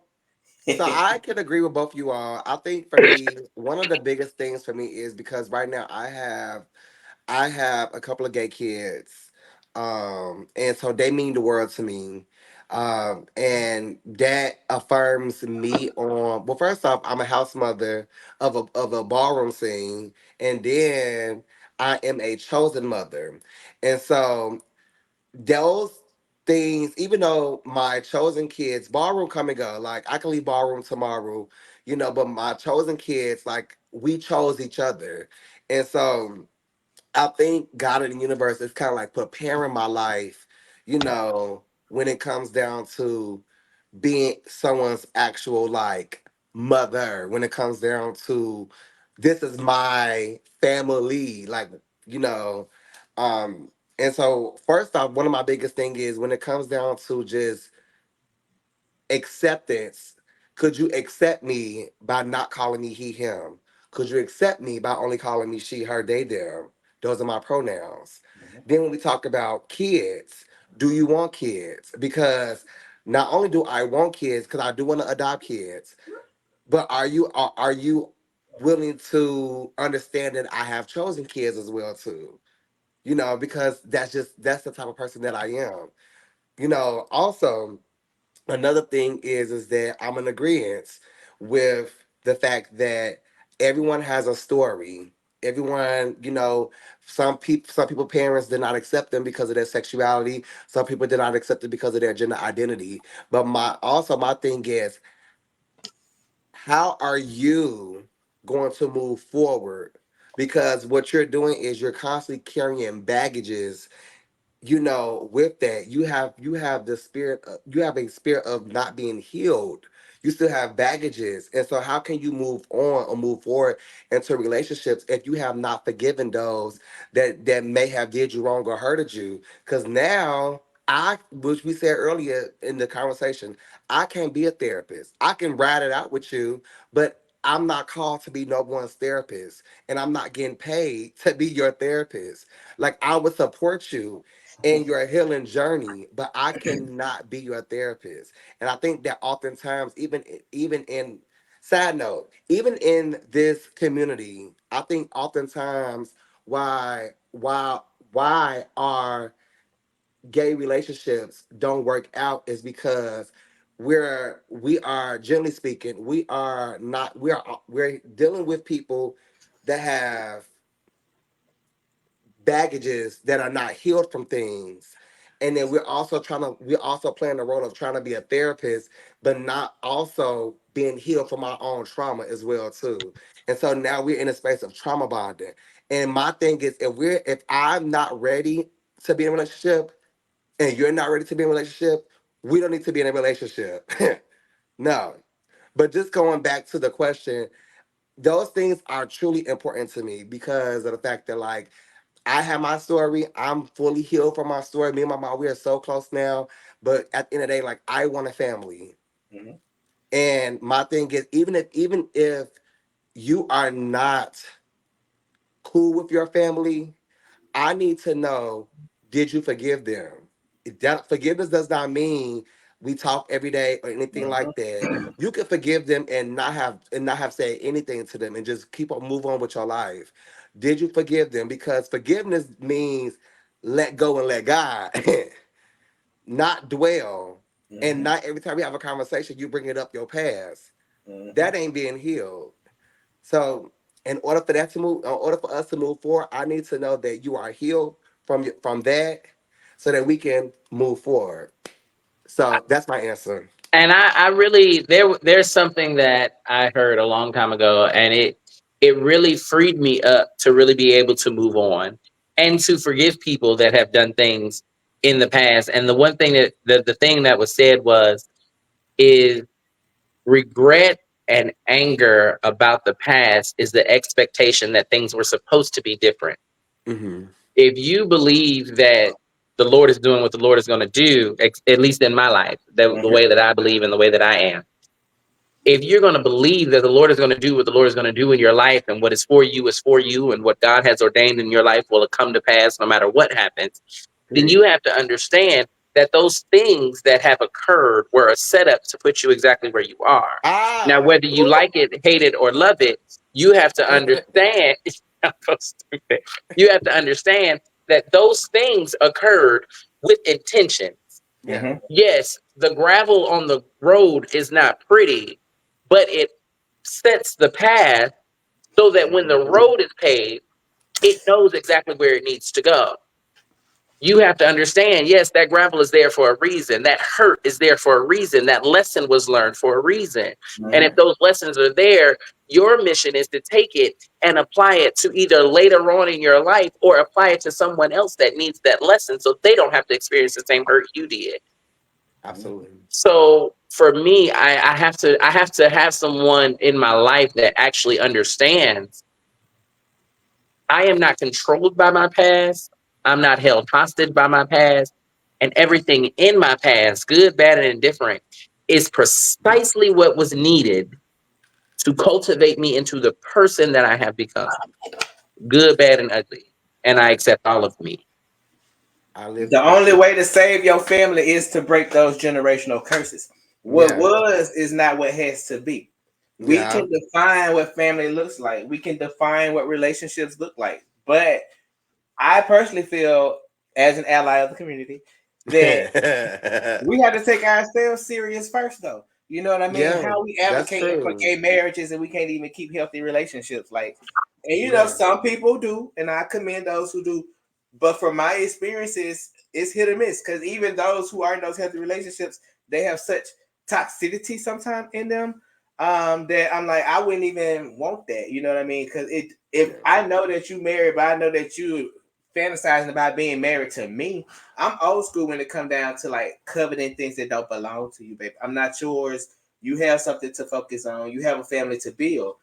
so I can agree with both you all. I think for me, one of the biggest things for me is because right now I have a couple of gay kids. And so they mean the world to me. And that affirms me on, well, first off, I'm a house mother of a ballroom scene, and then I am a chosen mother. And so those things, even though my chosen kids, ballroom come and go, like I can leave ballroom tomorrow, but my chosen kids, like we chose each other. And so I think God in the universe is kind of like preparing my life, when it comes down to being someone's actual like mother, when it comes down to this is my family, like, you know, um, and so first off, one of my biggest thing is when it comes down to just acceptance. Could you accept me by not calling me he, him? Could you accept me by only calling me she, her, they, them? Those are my pronouns. Mhm. Then when we talk about kids, do you want kids? Because not only do I want kids, because I do want to adopt kids, but are you willing to understand that I have chosen kids as well too? Because that's the type of person that I am. Also another thing is that I'm in agreement with the fact that everyone has a story. Everyone, some people parents did not accept them because of their sexuality. Some people did not accept it because of their gender identity. But my thing is, how are you going to move forward? Because what you're doing is you're constantly carrying baggages, with that you have the spirit you have a spirit of not being healed. You still have baggages, and so how can you move on or move forward into relationships if you have not forgiven those that may have did you wrong or hurted you? Because now, which we said earlier in the conversation, I can't be a therapist. I can ride it out with you, but I'm not called to be no one's therapist, and I'm not getting paid to be your therapist. Like, I would support you in your healing journey, but I cannot be your therapist. And I think that oftentimes, even in side note, even in this community, I think oftentimes why our gay relationships don't work out is because we are, generally speaking, we're dealing with people that have baggages that are not healed from things. And then we're also playing the role of trying to be a therapist, but not also being healed from our own trauma as well too. And so now we're in a space of trauma bonding. And my thing is, if I'm not ready to be in a relationship and you're not ready to be in a relationship, we don't need to be in a relationship. No. But just going back to the question, those things are truly important to me because of the fact that, like, I have my story. I'm fully healed from my story. Me and my mom, we are so close now. But at the end of the day, like, I want a family. Mhm. And my thing is, even if you are not cool with your family, I need to know, did you forgive them? That forgiveness does not mean we talk every day or anything Mhm. like that. You can forgive them and not have said anything to them and just keep on move on with your life. Did you forgive them? Because forgiveness means let go and let God, not dwell. And Mhm. not every time we have a conversation, you bring it up your past. Mhm. That ain't being healed. So, in order for us to move forward, I need to know that you are healed from that, so that we can move forward. So that's my answer. And I really there's something that I heard a long time ago, and it really freed me up to really be able to move on and to forgive people that have done things in the past. And the one thing that the thing that was said is regret and anger about the past is the expectation that things were supposed to be different. Hmm. If you believe that the Lord is doing what the Lord is going to do, at least in my life, the Mhm. way that I believe and the way that I am, if you're going to believe that the Lord is going to do what the Lord is going to do in your life, and what is for you, and what God has ordained in your life will come to pass no matter what happens, then you have to understand that those things that have occurred were a setup to put you exactly where you are. Now, Ah. whether you like it, hate it, or love it, you have to understand. I'm so stupid. You have to understand that those things occurred with intention. Yeah. Mhm. Yes, the gravel on the road is not pretty, but it sets the path so that when the road is paved, it knows exactly where it needs to go. You have to understand, yes, that gravel is there for a reason. That hurt is there for a reason. That lesson was learned for a reason. And if those lessons are there, your mission is to take it and apply it to either later on in your life or apply it to someone else that needs that lesson so they don't have to experience the same hurt you did. Absolutely. So for me, I have to have someone in my life that actually understands I am not controlled by my past. I'm not held hostage by my past. And everything in my past, good, bad, and indifferent, is precisely what was needed to cultivate me into the person that I have become. Good, bad, and ugly. And I accept all of me. I live The only way to save your family is to break those generational curses. What Yeah. was is not what has to be. We Yeah. can define what family looks like. We can define what relationships look like. But I personally feel, as an ally of the community, that we have to take ourselves serious first, though. You know what I mean? Yeah, How we that's advocating for true. gay marriages and we can't even keep healthy relationships. Like, and you know, Yeah. some people do, and I commend those who do. But from my experiences, it's hit or miss. Because even those who are in those healthy relationships, they have such toxicity sometimes in them, that I'm like, I wouldn't even want that. You know what I mean? Because if I know that you married, but I know that you fantasizing about being married to me, I'm old school when it come down to like coveting things that don't belong to you, baby. I'm not yours. You have something to focus on. You have a family to build.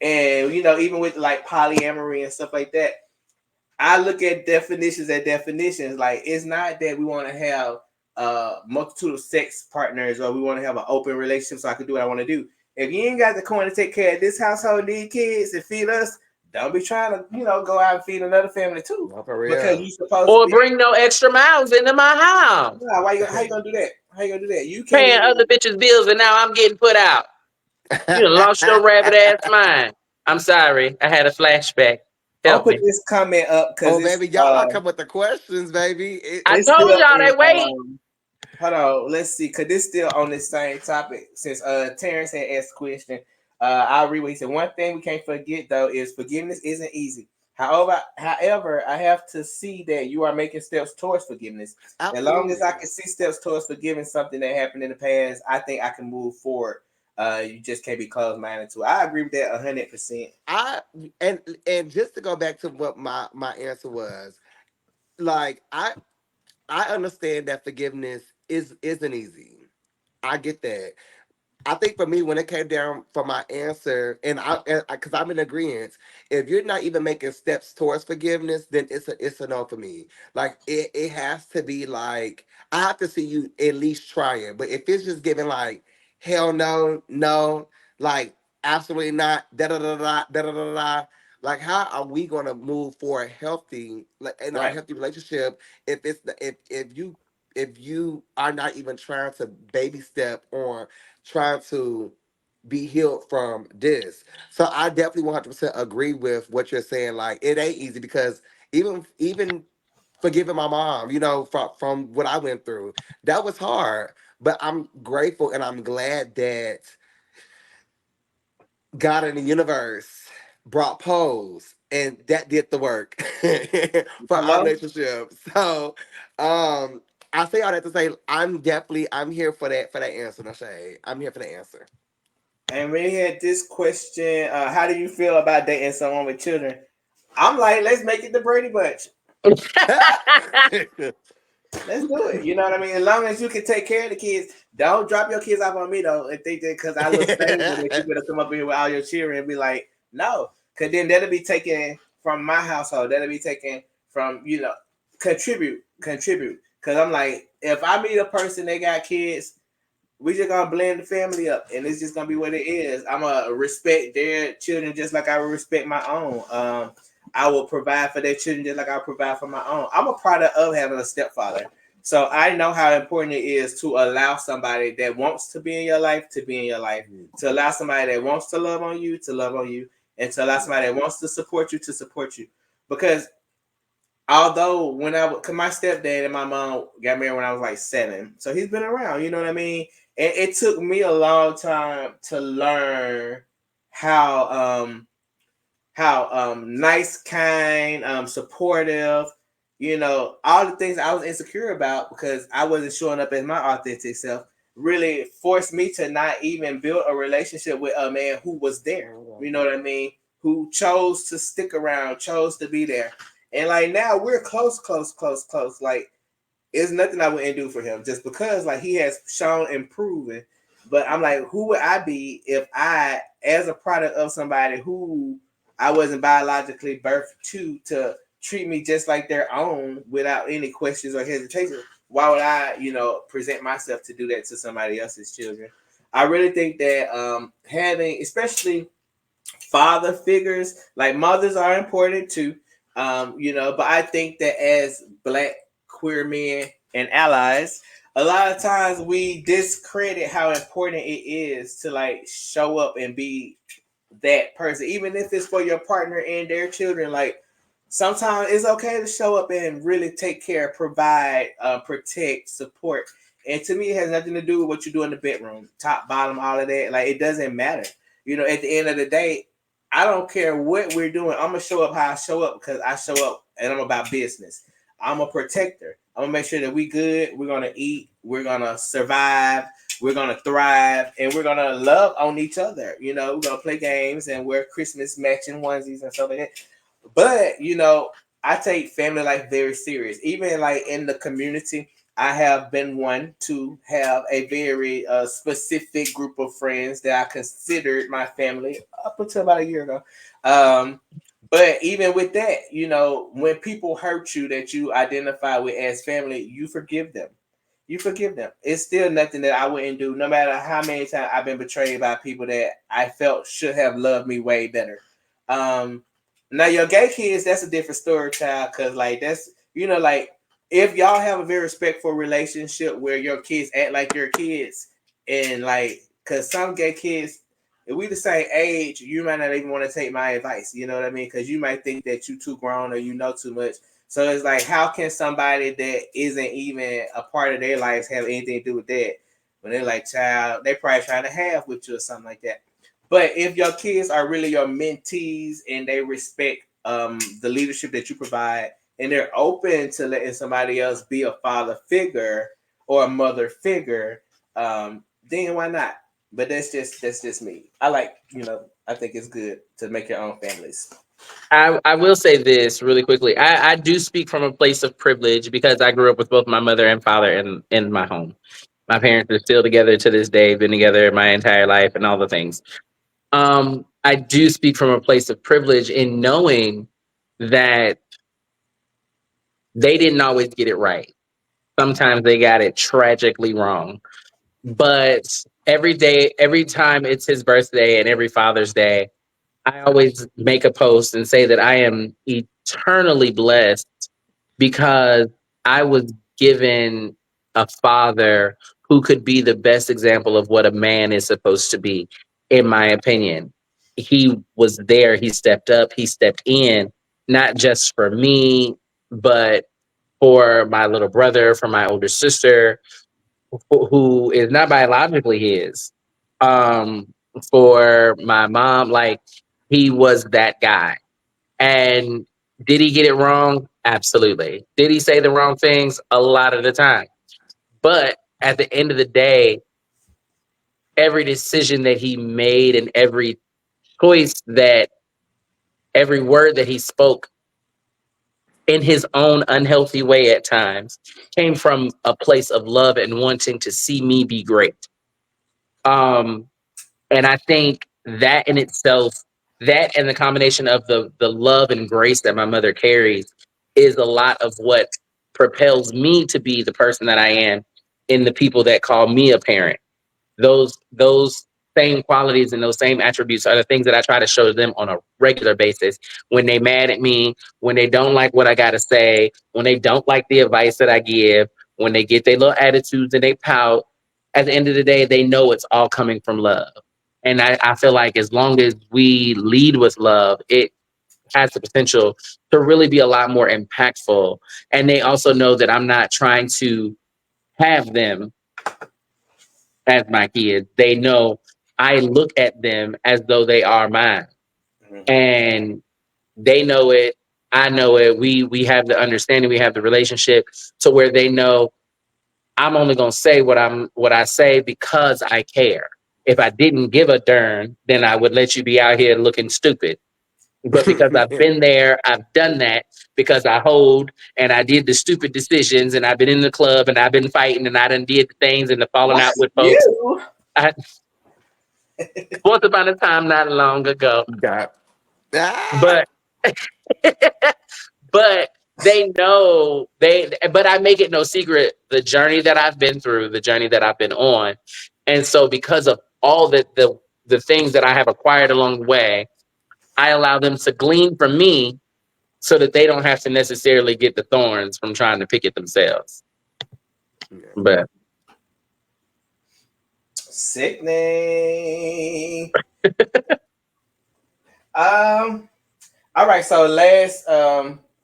And you know, even with like polyamory and stuff like that, I look at definitions at definitions. Like, it's not that we want to have a multitude of sex partners or we want to have an open relationship so I can do what I want to do. If you ain't got the coin to take care of this household, these kids, and feed us, don't be trying to, go out and feed another family too. No, for Because real. you supposed to Or be. bring no extra miles into my house. Nah, how you gonna do that? How you gonna do that? You can't Paying even. other bitches' bills and now I'm getting put out. You done lost your rabbit ass mind. I'm sorry. I had a flashback. I'll Help put me. this comment up because Oh, baby, y'all come with the questions, baby. I it's told still y'all in they wait. hold on, let's see, because this still on this same topic. Since Terrence had asked a question, I'll read what he said. One thing we can't forget though is forgiveness isn't easy. However, I have to see that you are making steps towards forgiveness. As long as I Absolutely. can see steps towards forgiving something that happened in the past, I think I can move forward. You just can't be closed-minded to it. I agree with that 100%. I and just to go back to what my answer was, like I understand that forgiveness isn't easy. I get that. I think for me, when it came down for my answer, and because I'm in agreement, if you're not even making steps towards forgiveness, then it's a no for me. Like it has to be like I have to see you at least trying. But if it's just giving like hell no, no, like absolutely not, da da da da da da da da. Like how are we gonna move forward healthy, like in our Right. healthy relationship if it's if you are not even trying to baby step on trying to be healed from this. So I definitely 100% agree with what you're saying. Like it ain't easy because even forgiving my mom, from what I went through, that was hard. But I'm grateful and I'm glad that God in the universe brought pose and that did the work for our Hello? relationship. So I say all that to say I'm here for that answer, Nashay. I'm here for the answer. And we had this question: how do you feel about dating someone with children? I'm like, let's make it the Brady Bunch. Let's do it. You know what I mean? As long as you can take care of the kids, don't drop your kids off on me though. And think that because I look stable, that you better come up here with all your children and be like, no, because then that'll be taken from my household. That'll be taken from contribute. Because I'm like, if I meet a person they got kids, we just gonna blend the family up, and it's just gonna be what it is. I'm gonna respect their children just like I would respect my own. I will provide for their children just like I provide for my own. I'm a product of having a stepfather, so I know how important it is to allow somebody that wants to be in your life to be in your life, to allow somebody that wants to love on you to love on you, and to allow somebody that wants to support you to support you. Because although cause my stepdad and my mom got married when I was like 7, so he's been around. You know what I mean? And it took me a long time to learn how nice, kind, supportive, all the things I was insecure about because I wasn't showing up as my authentic self really forced me to not even build a relationship with a man who was there. You know what I mean? Who chose to stick around, chose to be there. And like now we're close, close, close, close. Like it's nothing I wouldn't do for him just because like he has shown and proven. But I'm like, who would I be if I, as a product of somebody who I wasn't biologically birthed to treat me just like their own without any questions or hesitation? Why would I, present myself to do that to somebody else's children? I really think that having, especially father figures, like mothers are important too, but I think that as Black queer men and allies, a lot of times we discredit how important it is to like show up and be that person, even if it's for your partner and their children. Like sometimes it's okay to show up and really take care, provide, protect, support. And to me, it has nothing to do with what you do in the bedroom, top, bottom, all of that. Like it doesn't matter. At the end of the day, I don't care what we're doing. I'm gonna show up how I show up because I show up and I'm about business. I'm a protector. I'm gonna make sure that we good. We're gonna eat. We're gonna survive. We're gonna thrive, and we're gonna love on each other. We're gonna play games and wear Christmas matching onesies and stuff like that. But I take family life very serious. Even like in the community, I have been one to have a very specific group of friends that I considered my family up until about a year ago. But even with that, when people hurt you that you identify with as family, you forgive them. You forgive them. It's still nothing that I wouldn't do, no matter how many times I've been betrayed by people that I felt should have loved me way better. Now your gay kids, that's a different story, child, because like that's like if y'all have a very respectful relationship where your kids act like your kids, and like because some gay kids, if we the same age, you might not even want to take my advice. You know what I mean? Because you might think that you too grown or you know too much. So it's like, how can somebody that isn't even a part of their lives have anything to do with that? When they're like, child, they probably trying to have with you or something like that. But if your kids are really your mentees and they respect the leadership that you provide, and they're open to letting somebody else be a father figure or a mother figure, then why not? But that's just me. I like, I think it's good to make your own families. I will say this really quickly. I do speak from a place of privilege because I grew up with both my mother and father in my home. My parents are still together to this day, been together my entire life and all the things. I do speak from a place of privilege in knowing that they didn't always get it right. Sometimes they got it tragically wrong. But every day, every time it's his birthday and every Father's Day, I always make a post and say that I am eternally blessed because I was given a father who could be the best example of what a man is supposed to be, in my opinion. He was there, he stepped up, he stepped in, not just for me, but for my little brother, for my older sister, who is not biologically his. Um, for my mom, like he was that guy. And did he get it wrong? Absolutely. Did he say the wrong things? A lot of the time. But at the end of the day, every decision that he made and every choice that every word that he spoke in his own unhealthy way at times came from a place of love and wanting to see me be great. Um, and I think that in itself, that and the combination of the love and grace that my mother carries is a lot of what propels me to be the person that I am in the people that call me a parent. Those same qualities and those same attributes are the things that I try to show them on a regular basis when they mad at me, when they don't like what I gotta say, when they don't like the advice that I give, when they get their little attitudes and they pout. At the end of the day, they know it's all coming from love. And I feel like as long as we lead with love, it has the potential to really be a lot more impactful. And they also know that I'm not trying to have them as my kids. They know I look at them as though they are mine. Mhm. And they know it. I know it. We have the understanding, we have the relationship to where they know I'm only gonna say what I say because I care. If I didn't give a darn, then I would let you be out here looking stupid. But because I've been there, I've done that because I hold and I did the stupid decisions and I've been in the club and I've been fighting and I done did the things and the falling Not out with folks. you. I, once upon a time, not long ago. Got ah, But but they know but I make it no secret the journey that I've been through, the journey that I've been on. And so because of all the things that I have acquired along the way, I allow them to glean from me so that they don't have to necessarily get the thorns from trying to pick it themselves. yeah. But Sickening. Um. All right. So last,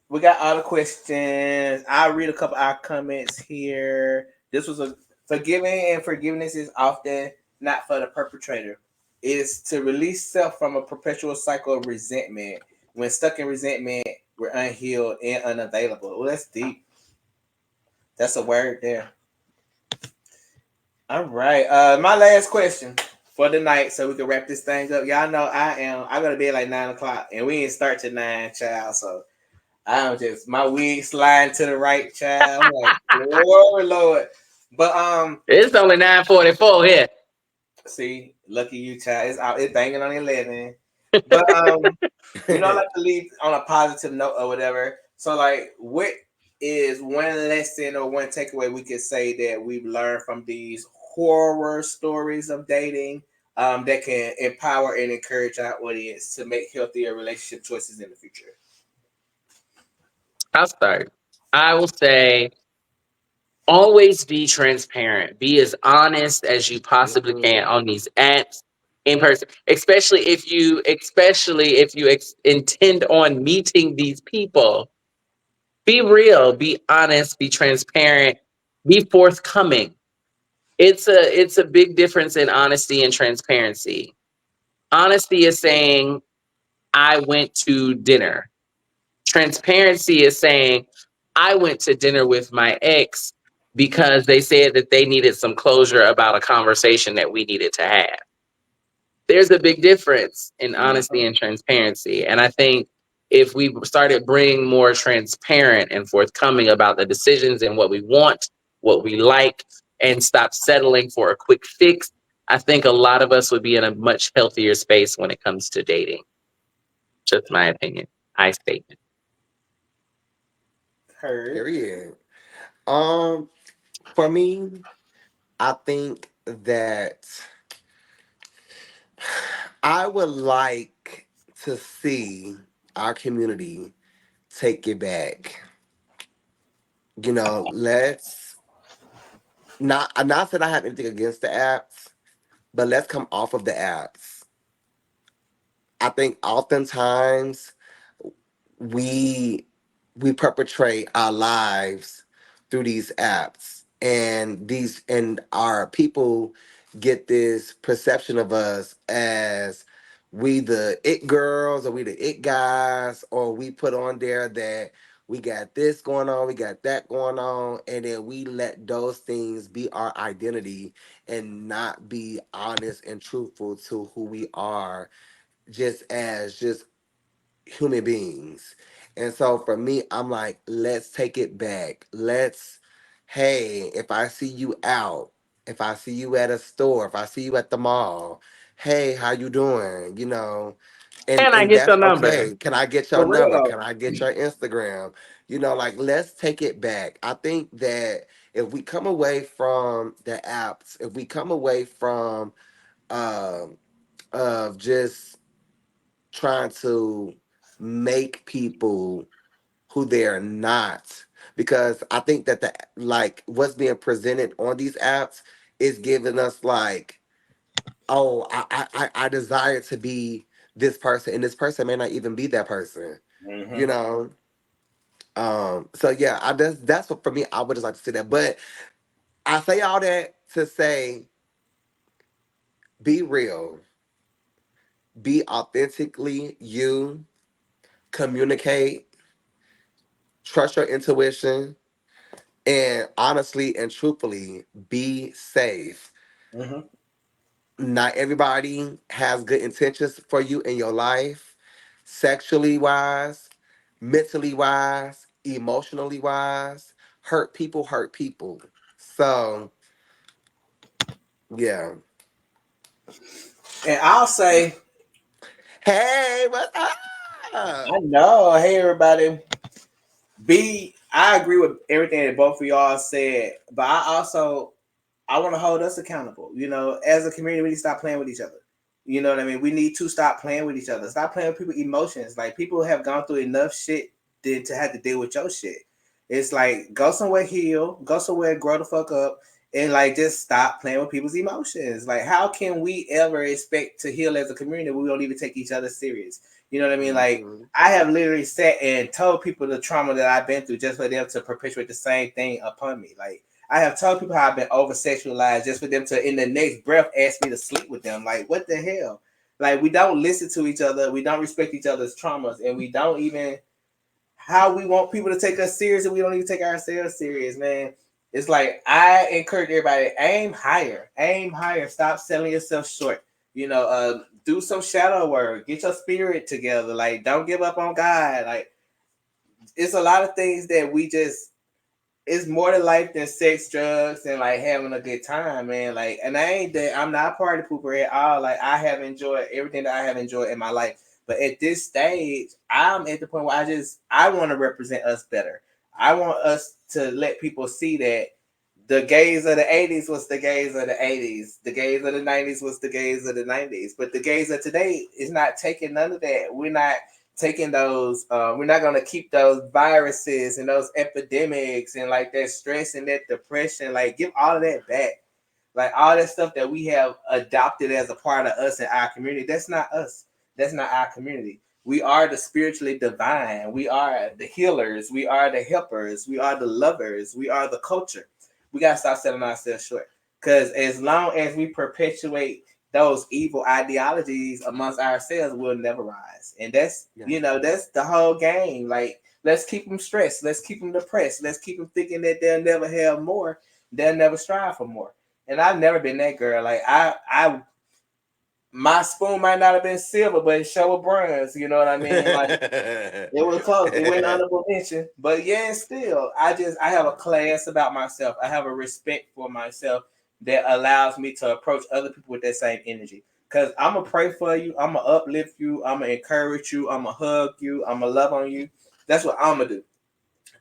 we got all the questions. I'll read a couple of our comments here. This was a forgiving and forgiveness is often not for the perpetrator. It's to release self from a perpetual cycle of resentment. When stuck in resentment, we're unhealed and unavailable. Well, that's deep. That's a word there. All right. My last question for the night, so we can wrap this thing up. Y'all know I gotta be at like 9 o'clock, and we ain't start to 9, child. So I'm just my wig sliding to the right, child. I'm like, Lord, Lord. But it's only 9:44 here. see, lucky you, child. It's out. It's banging on 11. But I like to leave on a positive note or whatever. So like, what is one lesson or one takeaway we could say that we've learned from these horror stories of dating that can empower and encourage our audience to make healthier relationship choices in the future? I'll start. I will say always be transparent. Be as honest as you possibly can on these apps in person, especially if you intend on meeting these people. Be real, be honest, be transparent, be forthcoming. It's a big difference in honesty and transparency. Honesty is saying I went to dinner. Transparency is saying I went to dinner with my ex because they said that they needed some closure about a conversation that we needed to have. There's a big difference in honesty and transparency. And I think if we started being more transparent and forthcoming about the decisions and what we want, what we like, and stop settling for a quick fix, I think a lot of us would be in a much healthier space when it comes to dating. Just my opinion. I statement. Heard. Period. Um, for me, I think that I would like to see our community take it back. Let's not that I have anything against the apps, but let's come off of the apps. I think oftentimes we we perpetrate our lives through these apps, and our people get this perception of us as we the it girls or we the it guys, or we put on there that we got this going on, we got that going on, and then we let those things be our identity and not be honest and truthful to who we are, just human beings. And so for me, I'm like, let's take it back. Hey, if I see you out, if I see you at a store, if I see you at the mall, hey, how you doing? And Can I get that's your number? okay. Can I get your For number? real. Can I get your Instagram? Like, let's take it back. I think that if we come away from the apps, if we come away from um of just trying to make people who they're not, because I think that the like what's being presented on these apps is giving us like, oh, I desire to be this person, and this person may not even be that person. You Mm-hmm. know. So yeah, that's what for me. I would just like to say that, but I say all that to say, be real, be authentically you, communicate, trust your intuition, and honestly and truthfully, be safe. Mm-hmm. Not everybody has good intentions for you in your life, sexually wise, mentally wise, emotionally wise. Hurt people hurt people. So, yeah. And I'll say, Hey, what's up? I know, hey everybody. I agree with everything that both of y'all said, but I want to hold us accountable. You know, as a community, we need to stop playing with each other. You know what I mean? We need to stop playing with each other. Stop playing with people's emotions. Like people have gone through enough shit to have to deal with your shit. It's like go somewhere heal, go somewhere grow the fuck up, and like just stop playing with people's emotions. Like how can we ever expect to heal as a community when we don't even take each other serious? You know what I mean? Like Mhm. I have literally sat and told people the trauma that I've been through just for them to perpetuate the same thing upon me. Like I have told people how I've been over sexualized just for them to, in the next breath, ask me to sleep with them. Like, what the hell? Like, we don't listen to each other. We don't respect each other's traumas. And we don't even, how we want people to take us serious and we don't even take ourselves serious, man. It's like, I encourage everybody, aim higher. Aim higher. Stop selling yourself short. You know, do some shadow work. Get your spirit together. Like, don't give up on God. Like, it's a lot of things that we just it's more to life than sex, drugs, and like having a good time, man. Like, and I ain't that I'm not a party pooper at all. Like, I have enjoyed everything that I have enjoyed in my life. But at this stage, I'm at the point where I want to represent us better. I want us to let people see that the gays of the 80s was the gays of the 80s. The gays of the 90s was the gays of the 90s. But the gays of today is not taking none of that. We're not taking those we're not going to keep those viruses and those epidemics and like that stress and that depression, like give all of that back, like all that stuff that we have adopted as a part of us and our community. That's not us. That's not our community. We are the spiritually divine. We are the healers. We are the helpers. We are the lovers. We are the culture. We got to stop selling ourselves short, because as long as we perpetuate those evil ideologies amongst ourselves, will never rise. And that's, Yeah. you know, that's the whole game. Like, let's keep them stressed. Let's keep them depressed. Let's keep them thinking that they'll never have more. They'll never strive for more. And I've never been that girl. Like, my spoon might not have been silver, but it sure was bronze. You know what I mean? Like, it was close. It went honorable mention. But yeah, still, I have a class about myself. I have a respect for myself that allows me to approach other people with that same energy. Cause I'm gonna pray for you, I'm gonna uplift you, I'm gonna encourage you, I'm gonna hug you, I'm gonna love on you. That's what I'm gonna do.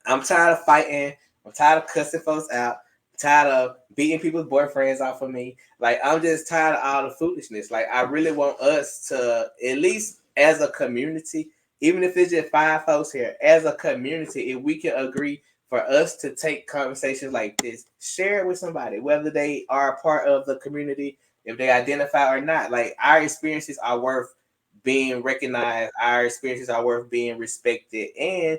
I'm tired of fighting. I'm tired of cussing folks out. I'm tired of beating people's boyfriends off of me. Like, I'm just tired of all the foolishness. Like, I really want us to, at least as a community, even if it's just 5 folks here, as a community, if we can agree for us to take conversations like this, share it with somebody, whether they are a part of the community, if they identify or not. Like, our experiences are worth being recognized. Our experiences are worth being respected. And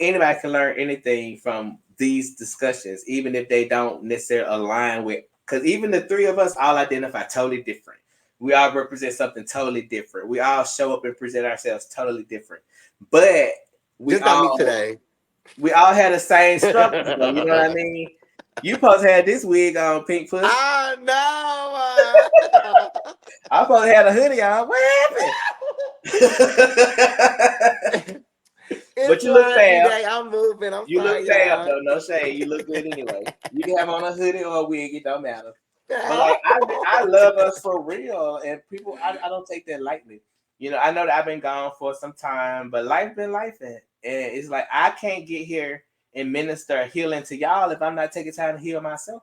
anybody can learn anything from these discussions, even if they don't necessarily align with. Because even the three of us all identify totally different. We all represent something totally different. We all show up and present ourselves totally different. But we Just not me all today. we all had the same struggles, though. You know what I mean? You supposed to have this wig on, Pink Puss. I I supposed to have a hoodie on. What happened? know. But It's you look laundry fab. day. I'm moving. I'm You look sorry, fab y'all. though, no shade. You look good anyway. You can have on a hoodie or a wig, it don't matter. But like I love us for real, and people I don't take that lightly. You know, I know that I've been gone for some time, but life been life, and it's like I can't get here and minister healing to y'all if I'm not taking time to heal myself.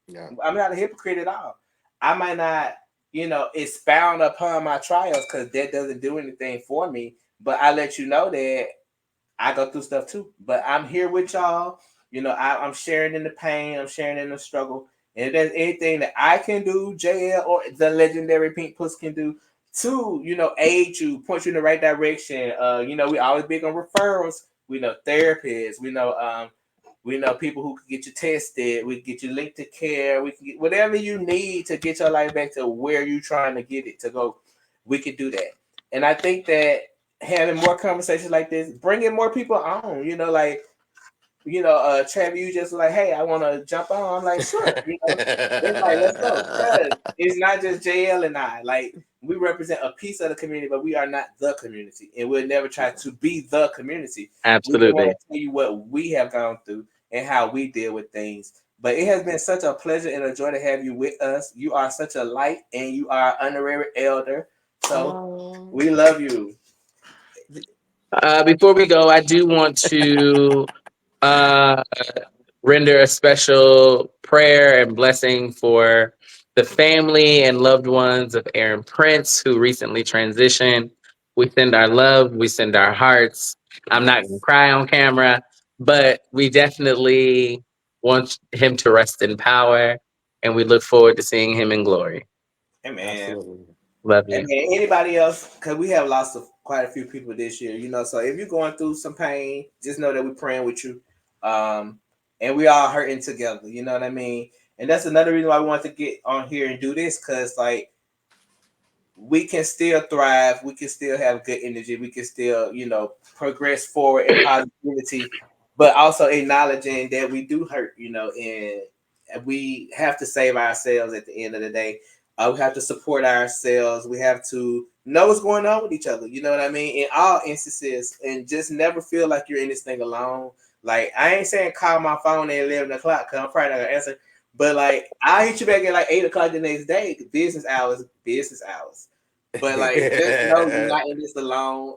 Yeah. I'm not a hypocrite at all. I might not, expound upon my trials because that doesn't do anything for me. But I let you know that I go through stuff too, but I'm here with y'all. You know, I'm sharing in the pain, I'm sharing in the struggle. And if there's anything that I can do, JL or the legendary Pink Puss can do, to, aid you, point you in the right direction. We always big on referrals. We know therapists. We know people who can get you tested. We can get you linked to care. We can get whatever you need to get your life back to where you're trying to get it to go. We can do that. And I think that having more conversations like this, bringing more people on, Trav, you just like, hey, I want to jump on. I'm like, sure. It's like, let's go. Because it's not just JL and I. Like, we represent a piece of the community, but we are not the community. And we'll never try to be the community. We just want Absolutely. to tell you what we have gone through and how we deal with things. But it has been such a pleasure and a joy to have you with us. You are such a light and you are an honorary elder. So Oh. we love you. Before we go, I do want to uh, render a special prayer and blessing for the family and loved ones of Aaron Prince, who recently transitioned. We send our love, we send our hearts. I'm not going to Yes. cry on camera, but we definitely want him to rest in power, and we look forward to seeing him in glory. Amen. Absolutely. Love And you. anybody else, because we have lost quite a few people this year, So if you're going through some pain, just know that we're praying with you, um, and we all hurting together. You know what I mean? And that's another reason why we want to get on here and do this, because like we can still thrive, we can still have good energy, we can still progress forward in positivity, but also acknowledging that we do hurt, and we have to save ourselves at the end of the day. We have to support ourselves. We have to know what's going on with each other. You know what I mean? In all instances, and just never feel like you're in this thing alone. Like, I ain't saying call my phone at 11 o'clock because I'm probably not gonna answer. But like, I'll hit you back at like 8 o'clock the next day. Business hours, business hours. But like, just know you're not in this alone.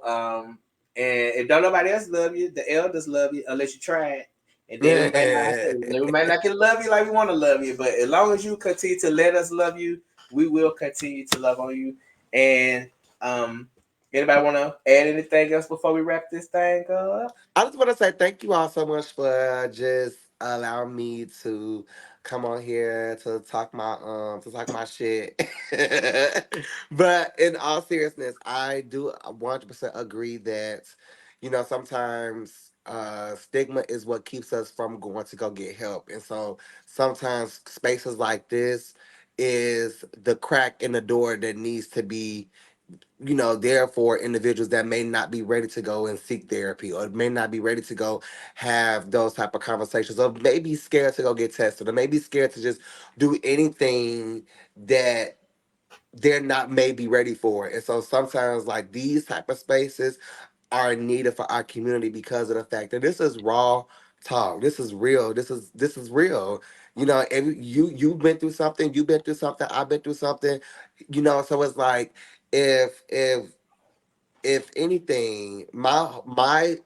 And if don't nobody else love you, the elders love you unless you try it. And then we might not can love you like we want to love you. But as long as you continue to let us love you, we will continue to love on you. And um, anybody want to add anything else before we wrap this thing up? I just want to say thank you all so much for just allowing me to come on here to talk my shit. But in all seriousness, I do 100% agree that sometimes stigma is what keeps us from going to go get help, and so sometimes spaces like this is the crack in the door that needs to be there for individuals that may not be ready to go and seek therapy, or may not be ready to go have those type of conversations, or maybe scared to go get tested, or maybe scared to just do anything that they're not maybe ready for. And so sometimes like these type of spaces are needed for our community because of the fact that this is raw talk. This is real. This is real. You've been through something, you've been through something, I've been through something, so it's like if anything, my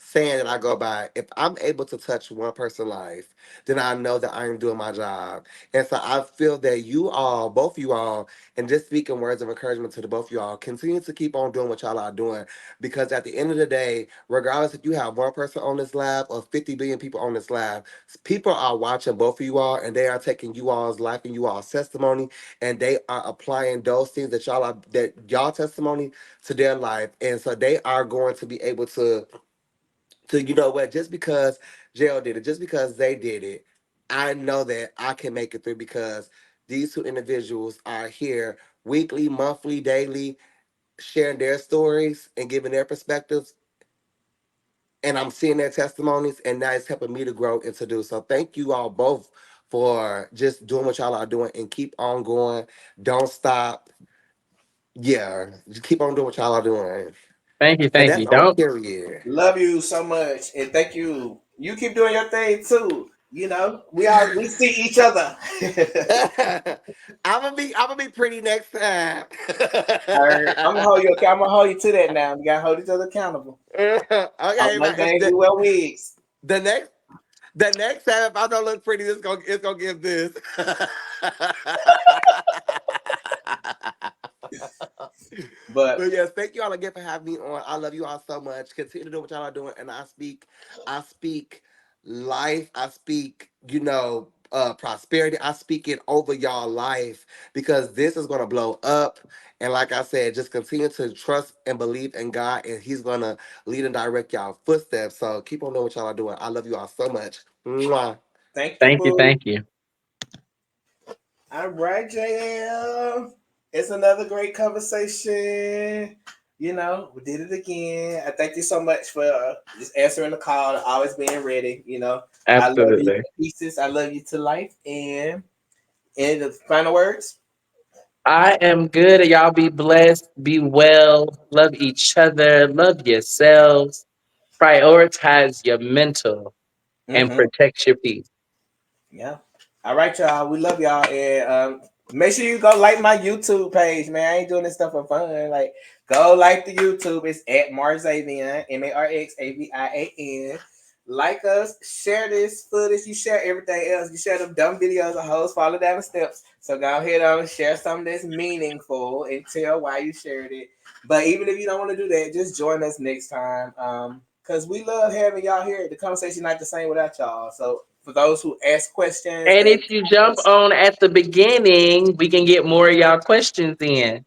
saying that I go by, if I'm able to touch one person's life, then I know that I am doing my job. And so I feel that you all, both you all, and just speaking words of encouragement to the both of you all, continue to keep on doing what y'all are doing. Because at the end of the day, regardless if you have one person on this lab or 50 billion people on this lab, people are watching both of you all, and they are taking you all's life and you all's testimony, and they are applying those things that y'all testimony to their life. And so they are going to be able to just because jail did it, just because they did it, I know that I can make it through because these two individuals are here weekly, monthly, daily, sharing their stories and giving their perspectives. And I'm seeing their testimonies, and that is helping me to grow and to do. So thank you all both for just doing what y'all are doing and keep on going. Don't stop. Yeah, just keep on doing what y'all are doing. Thank you. And Thank that's you. on Don't period. Love you so much, and thank you. You keep doing your thing too. We see each other. I'm gonna be pretty next time. All right, I'm gonna hold you. Okay, I'm gonna hold you to that. Now we gotta hold each other accountable. Okay, One but if thing we wear wigs, the next the next time if I don't look pretty, it's gonna give this. but But yes, thank you all again for having me on. I love you all so much. Continue to do what y'all are doing, and I speak life. I speak, prosperity. I speak it over y'all life because this is gonna blow up. And like I said, just continue to trust and believe in God, and He's gonna lead and direct y'all footsteps. So keep on doing what y'all are doing. I love you all so much. Mwah. Thank you, Thank you, boo. thank you. All right, JL. It's another great conversation. You know, we did it again. I thank you so much for just answering the call and always being ready. You know, I love you Absolutely. to pieces. I love you to life. And the final words. I am good. Y'all be blessed, be well, love each other, love yourselves, prioritize your mental, and Mm-hmm. protect your peace. Yeah. All right, y'all. We love y'all. And make sure you go like my YouTube page, man. I ain't doing this stuff for fun. Like, go like the YouTube. It's at Marxavian, MARXAVIAN. Like us, share this footage. You share everything else. You share them dumb videos of hoes follow down the steps. So go ahead and share something that's meaningful and tell why you shared it. But even if you don't want to do that, just join us next time. Because we love having y'all here. The conversation not the same without y'all. So for those who ask questions, And they if you jump on at the beginning, we can get more of y'all questions in.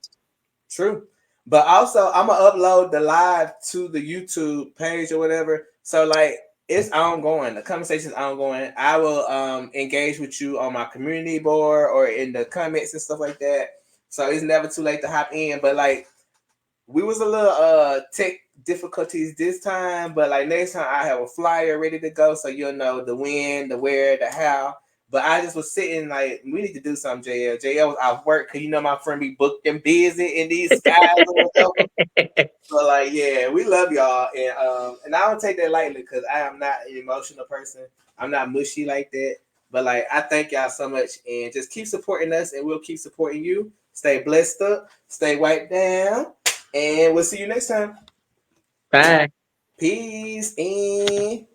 true. But also, I'm gonna upload the live to the YouTube page or whatever. So like, it's ongoing. The conversation is ongoing. I will engage with you on my community board or in the comments and stuff like that. So it's never too late to hop in. But like, we was a little tech difficulties this time, but like next time I have a flyer ready to go, so you'll know the when, the where, the how. But I just was sitting like, we need to do something, JL. JL was off work because you know my friend be booked and busy in these skies or whatever. So like, yeah, we love y'all, and I don't take that lightly because I am not an emotional person. I'm not mushy like that. But like, I thank y'all so much, and just keep supporting us, and we'll keep supporting you. Stay blessed up, stay wiped down, and we'll see you next time. Bye. Peace and